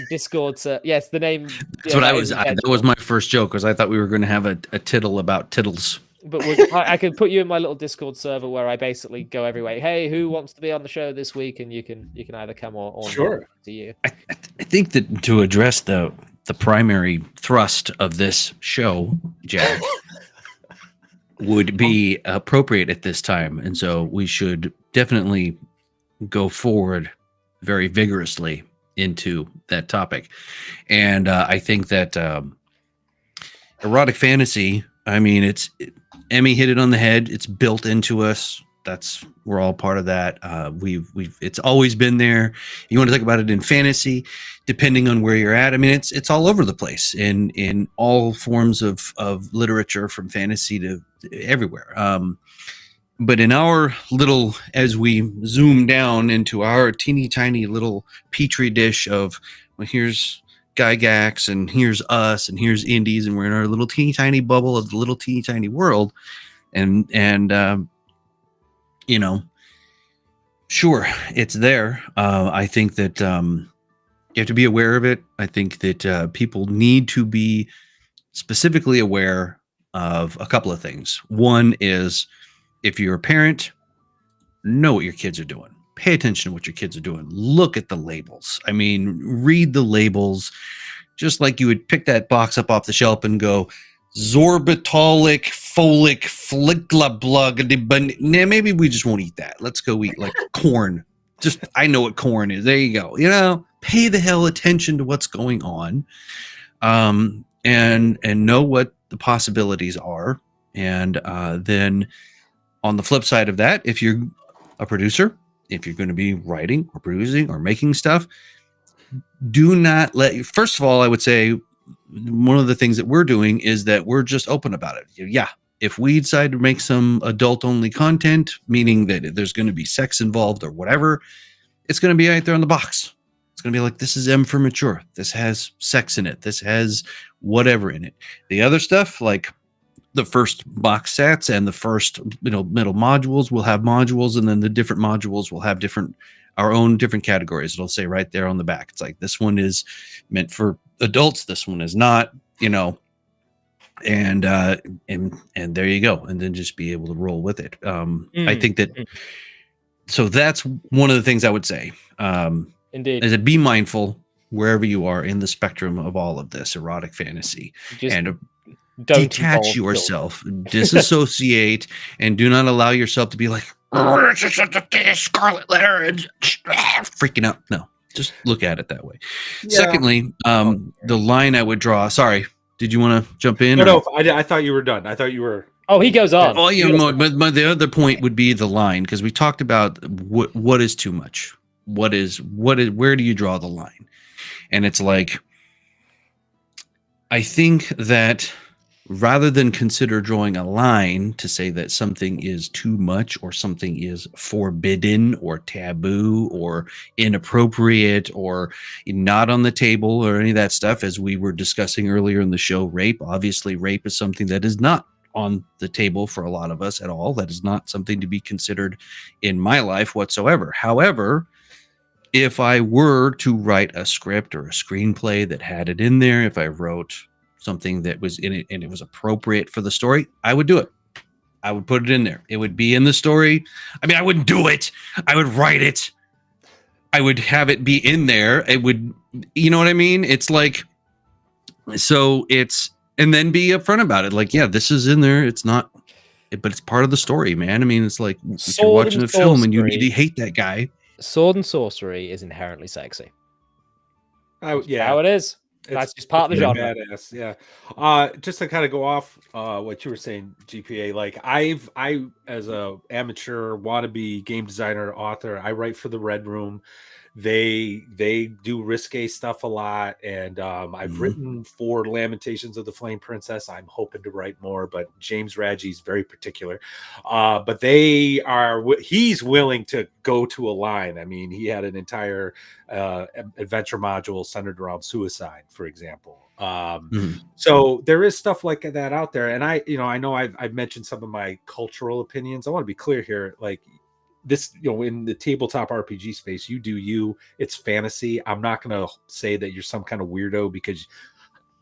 Discord. Yes, the name. That's what I was. That was my first joke, because I thought we were going to have a tittle about tittles. But I could put you in my little Discord server where I basically go every way. Hey, who wants to be on the show this week? And you can either come or sure. To you. I think that to address the primary thrust of this show, Jack, would be appropriate at this time, and so we should definitely go forward very vigorously into that topic. And I think that erotic fantasy, I mean, Emmy hit it on the head. It's built into us. We're all part of that. It's always been there. You want to talk about it in fantasy, depending on where you're at. I mean, it's all over the place in all forms of literature, from fantasy to everywhere. But in our little, as we zoom down into our teeny tiny little petri dish of, well, here's Gygax and here's us and here's indies, and we're in our little teeny tiny bubble of the little teeny tiny world, and you know, sure, it's there. I think that you have to be aware of it. I think that people need to be specifically aware of a couple of things. One is, if you're a parent, know what your kids are doing. Pay attention to what your kids are doing. Look at the labels. I mean, read the labels, just like you would pick that box up off the shelf and go, sorbitolic, folic, flickla, nah, maybe we just won't eat that. Let's go eat like corn. I know what corn is. There you go. Pay the hell attention to what's going on, and know what the possibilities are. And then on the flip side of that, if you're a producer, if you're going to be writing or producing or making stuff, do not first of all, I would say one of the things that we're doing is that we're just open about it. Yeah, if we decide to make some adult only content, meaning that there's going to be sex involved or whatever, it's going to be right there on the box. It's going to be like, this is M for mature. This has sex in it. This has whatever in it. The other stuff, like the first box sets and the first middle modules, will have modules, and then the different modules will have our own different categories. It'll say right there on the back, it's like, this one is meant for adults, this one is not, and there you go. And then just be able to roll with it. I think that, so that's one of the things I would say. Indeed. Is to be mindful wherever you are in the spectrum of all of this erotic fantasy, and detach yourself, disassociate, and do not allow yourself to be like, scarlet letter and freaking out. No, just look at it that way. Yeah. Secondly, the line I would draw. Sorry, did you want to jump in? No, I thought you were done. I thought you were. Oh, he goes on. Oh, you know, but the other point would be the line, because we talked about what is too much. What is where do you draw the line? And it's like, I think that rather than consider drawing a line to say that something is too much or something is forbidden or taboo or inappropriate or not on the table or any of that stuff, as we were discussing earlier in the show, obviously rape is something that is not on the table for a lot of us at all. That is not something to be considered in my life whatsoever. However, if I were to write a script or a screenplay that had it in there, if I wrote something that was in it and it was appropriate for the story, I would do it. I would put it in there. It would be in the story. I mean, I wouldn't do it. I would write it. I would have it be in there. It would, you know what I mean? It's like, so it's, and then be upfront about it. Like, yeah, this is in there. It's not, but it's part of the story, man. I mean, it's like if you're watching a film and you need to hate that guy. Sword and sorcery is inherently sexy. Yeah, how it is. That's just part of the genre. Badass, yeah. Just to kind of go off what you were saying, GPA. Like I as a amateur wannabe game designer, author, I write for the Red Room. They do risque stuff a lot, and I've written for Lamentations of the Flame Princess. I'm hoping to write more, but James Radji's very particular. But he's willing to go to a line. I mean, he had an entire adventure module centered around suicide, for example. So there is stuff like that out there, and I know I've mentioned some of my cultural opinions. I want to be clear here, like, this, in the tabletop RPG space, you do you. It's fantasy. I'm not going to say that you're some kind of weirdo because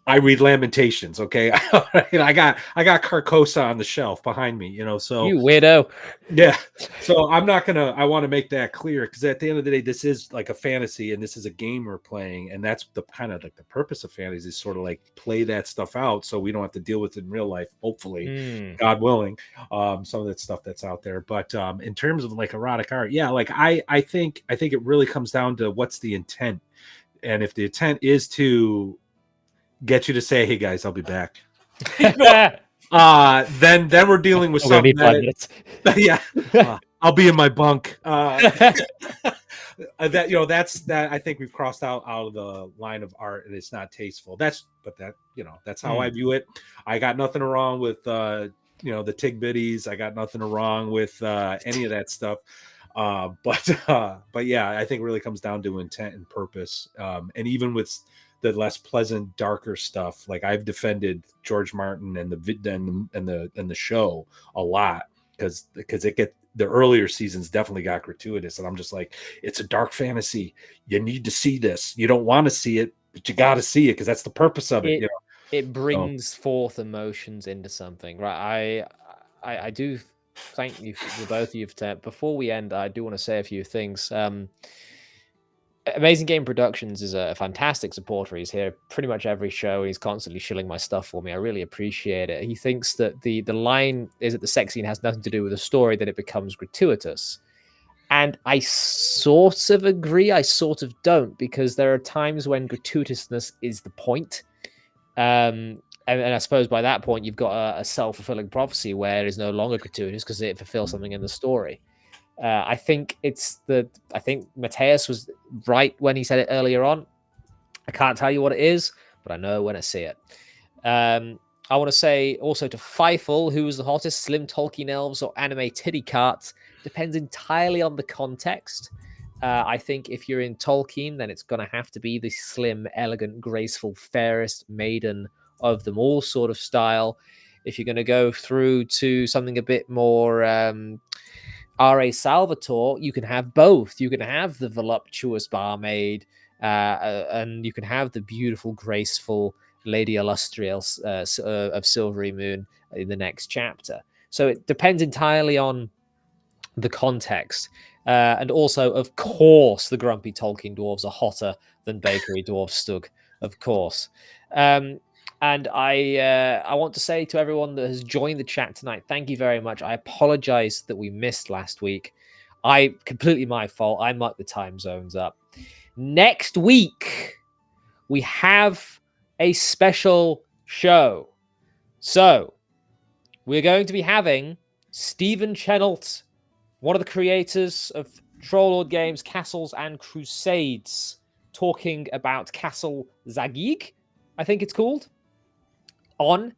I read Lamentations. Okay, I got Carcosa on the shelf behind me. So you weirdo. Yeah. So I'm not gonna. I want to make that clear, because at the end of the day, this is like a fantasy, and this is a game we're playing, and that's the kind of like the purpose of fantasy is sort of like play that stuff out, so we don't have to deal with it in real life. Hopefully, God willing, some of that stuff that's out there. But in terms of like erotic art, yeah, like I think it really comes down to what's the intent, and if the intent is to get you to say, "Hey guys, I'll be back," then we're dealing with something I'll be in my bunk. That's I think we've crossed out of the line of art, and it's not tasteful. That's how I view it. I got nothing wrong with the Tig Bitties. I got nothing wrong with any of that stuff. But yeah, I think it really comes down to intent and purpose. And even with the less pleasant, darker stuff, like I've defended George Martin and the show a lot, because the earlier seasons definitely got gratuitous, and I'm just like, it's a dark fantasy. You need to see this. You don't want to see it, but you got to see it because that's the purpose of it. It brings forth emotions into something, right? I do thank you for both of you for before we end. I do want to say a few things. Amazing Game Productions is a fantastic supporter. He's here pretty much every show. He's constantly shilling my stuff for me. I really appreciate it. He thinks that the line is that the sex scene has nothing to do with the story, that it becomes gratuitous. And I sort of agree, I sort of don't, because there are times when gratuitousness is the point. And I suppose by that point, you've got a self-fulfilling prophecy where it is no longer gratuitous because it fulfills something in the story. I think Mateus was right when he said it earlier on. I can't tell you what it is, but I know when I see it. I want to say also to Feifel, who was the hottest, slim Tolkien elves or anime titty carts, depends entirely on the context. I think if you're in Tolkien, then it's going to have to be the slim, elegant, graceful, fairest maiden of them all sort of style. If you're going to go through to something a bit more R.A. Salvatore, you can have both. You can have the voluptuous barmaid, and you can have the beautiful, graceful Lady Illustrious of Silvery Moon in the next chapter. So it depends entirely on the context. And also, of course, the grumpy Tolkien dwarves are hotter than bakery dwarf Stug, of course. And I want to say to everyone that has joined the chat tonight, thank you very much. I apologize that we missed last week. Completely my fault. I mucked the time zones up. Next week, we have a special show. So we're going to be having Stephen Chenault, one of the creators of Trollord Games, Castles and Crusades, talking about Castle Zagig, I think it's called, on.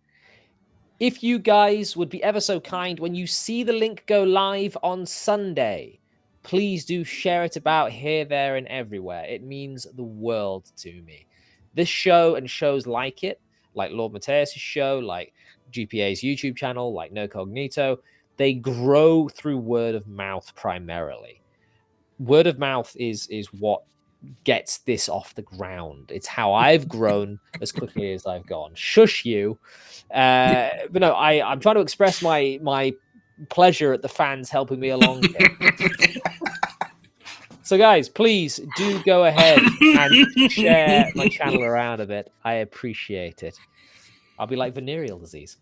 If you guys would be ever so kind, when you see the link go live on Sunday, please do share it about here, there, and everywhere. It means the world to me. This show and shows like it, like Lord Mateus' show, like GPA's YouTube channel, like No Cognito, they grow through word of mouth primarily. Word of mouth is what gets this off the ground. It's how I've grown as quickly as I've gone. Shush you. But no, I'm trying to express my pleasure at the fans helping me along here. So guys, please do go ahead and share my channel around a bit. I appreciate it. I'll be like venereal disease.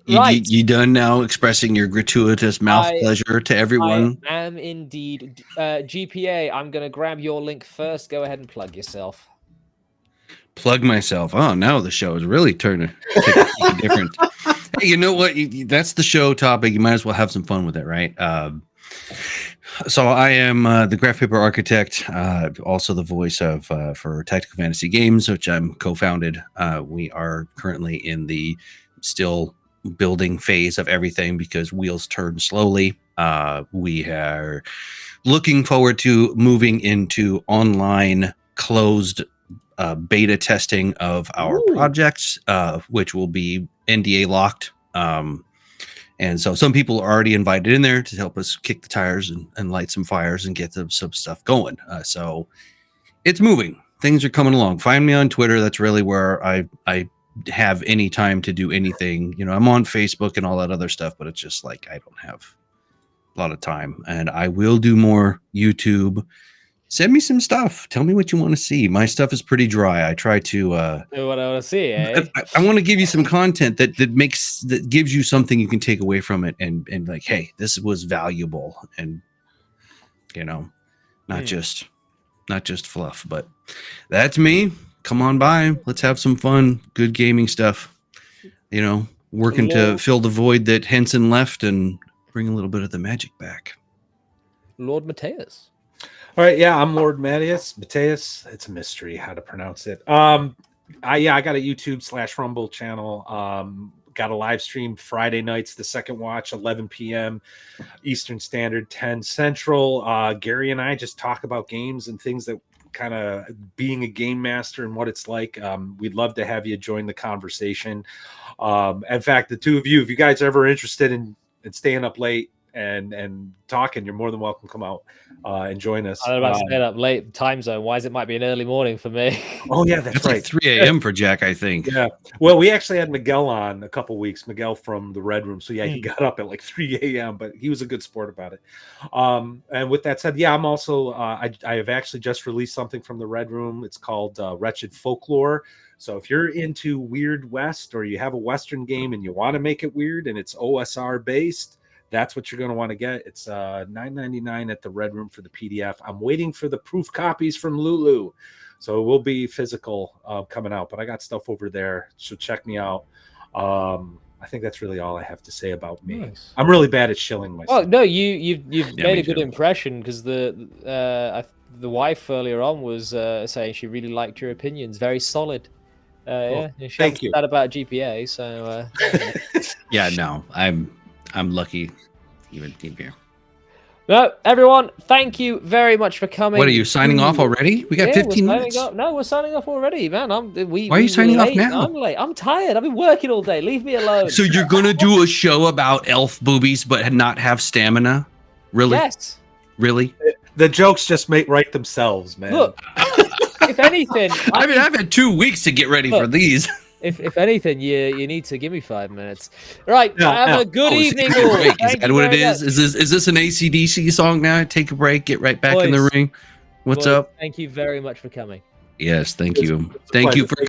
Right. You done now expressing your gratuitous mouth pleasure to everyone? I am indeed. GPA, I'm going to grab your link first. Go ahead and plug yourself. Plug myself. Oh, now the show is really turning different. Hey, you know what? That's the show topic. You might as well have some fun with it, right? So I am the graph paper architect, also the voice of for Tactical Fantasy Games, which I'm co-founded. We are currently in the still building phase of everything because wheels turn slowly. We are looking forward to moving into online closed beta testing of our projects, which will be NDA locked. And so some people are already invited in there to help us kick the tires and light some fires and get some stuff going. So it's moving. Things are coming along. Find me on Twitter. That's really where I have any time to do anything. You know, I'm on Facebook and all that other stuff, but it's just like I don't have a lot of time. And I will do more YouTube. Send me some stuff. Tell me what you want to see. My stuff is pretty dry. I try to what I want to see, eh? I want to give you some content that gives you something you can take away from it and like, hey, this was valuable, and you know, not just fluff. But that's me. Come on by. Let's have some fun. Good gaming stuff. You know, working to fill the void that Henson left and bring a little bit of the magic back. Lord Mateus. All right, yeah, I'm Lord Mateus. It's a mystery how to pronounce it. I got a YouTube/Rumble channel. Got a live stream Friday nights, the second watch, 11 p.m. Eastern Standard, 10 Central. Gary and I just talk about games and things that kind of being a game master and what it's like. We'd love to have you join the conversation. In fact, the two of you, if you guys are ever interested in staying up late and talking, you're more than welcome to come out and join us. I'm about to stay up late time zone wise. It might be an early morning for me. Oh yeah, that's right. Like 3 a.m. for Jack, I think. Yeah. Well, we actually had Miguel on a couple weeks. Miguel from the Red Room. So yeah, he got up at like 3 a.m. but he was a good sport about it. And with that said, yeah, I'm also I have actually just released something from the Red Room. It's called Wretched Folklore. So if you're into Weird West, or you have a Western game and you want to make it weird and it's OSR based, that's what you're going to want to get. It's $9.99 at the Red Room for the PDF. I'm waiting for the proof copies from Lulu, so it will be physical coming out. But I got stuff over there, so check me out. I think that's really all I have to say about me. Nice. I'm really bad at shilling myself. Oh no, you've made a good impression, because the wife earlier on was saying she really liked your opinions. Very solid. Yeah, thank you. That about GPA. So yeah, no, I'm lucky even here. No, everyone, thank you very much for coming. What are you signing off already? We got 15 minutes. No, we're signing off already, man. Why are you signing off now? I'm late. I'm tired. I've been working all day. Leave me alone. So you're gonna do a show about elf boobies but not have stamina? Really? Yes. Really? The jokes just write themselves, man. Look, if anything, I've had 2 weeks to get ready for these. If anything, you need to give me 5 minutes. Right, have a good evening. Is that what it is? Is this an AC/DC song now? Take a break, get right back in the ring. What's up? Thank you very much for coming. Yes, thank you. Thank you for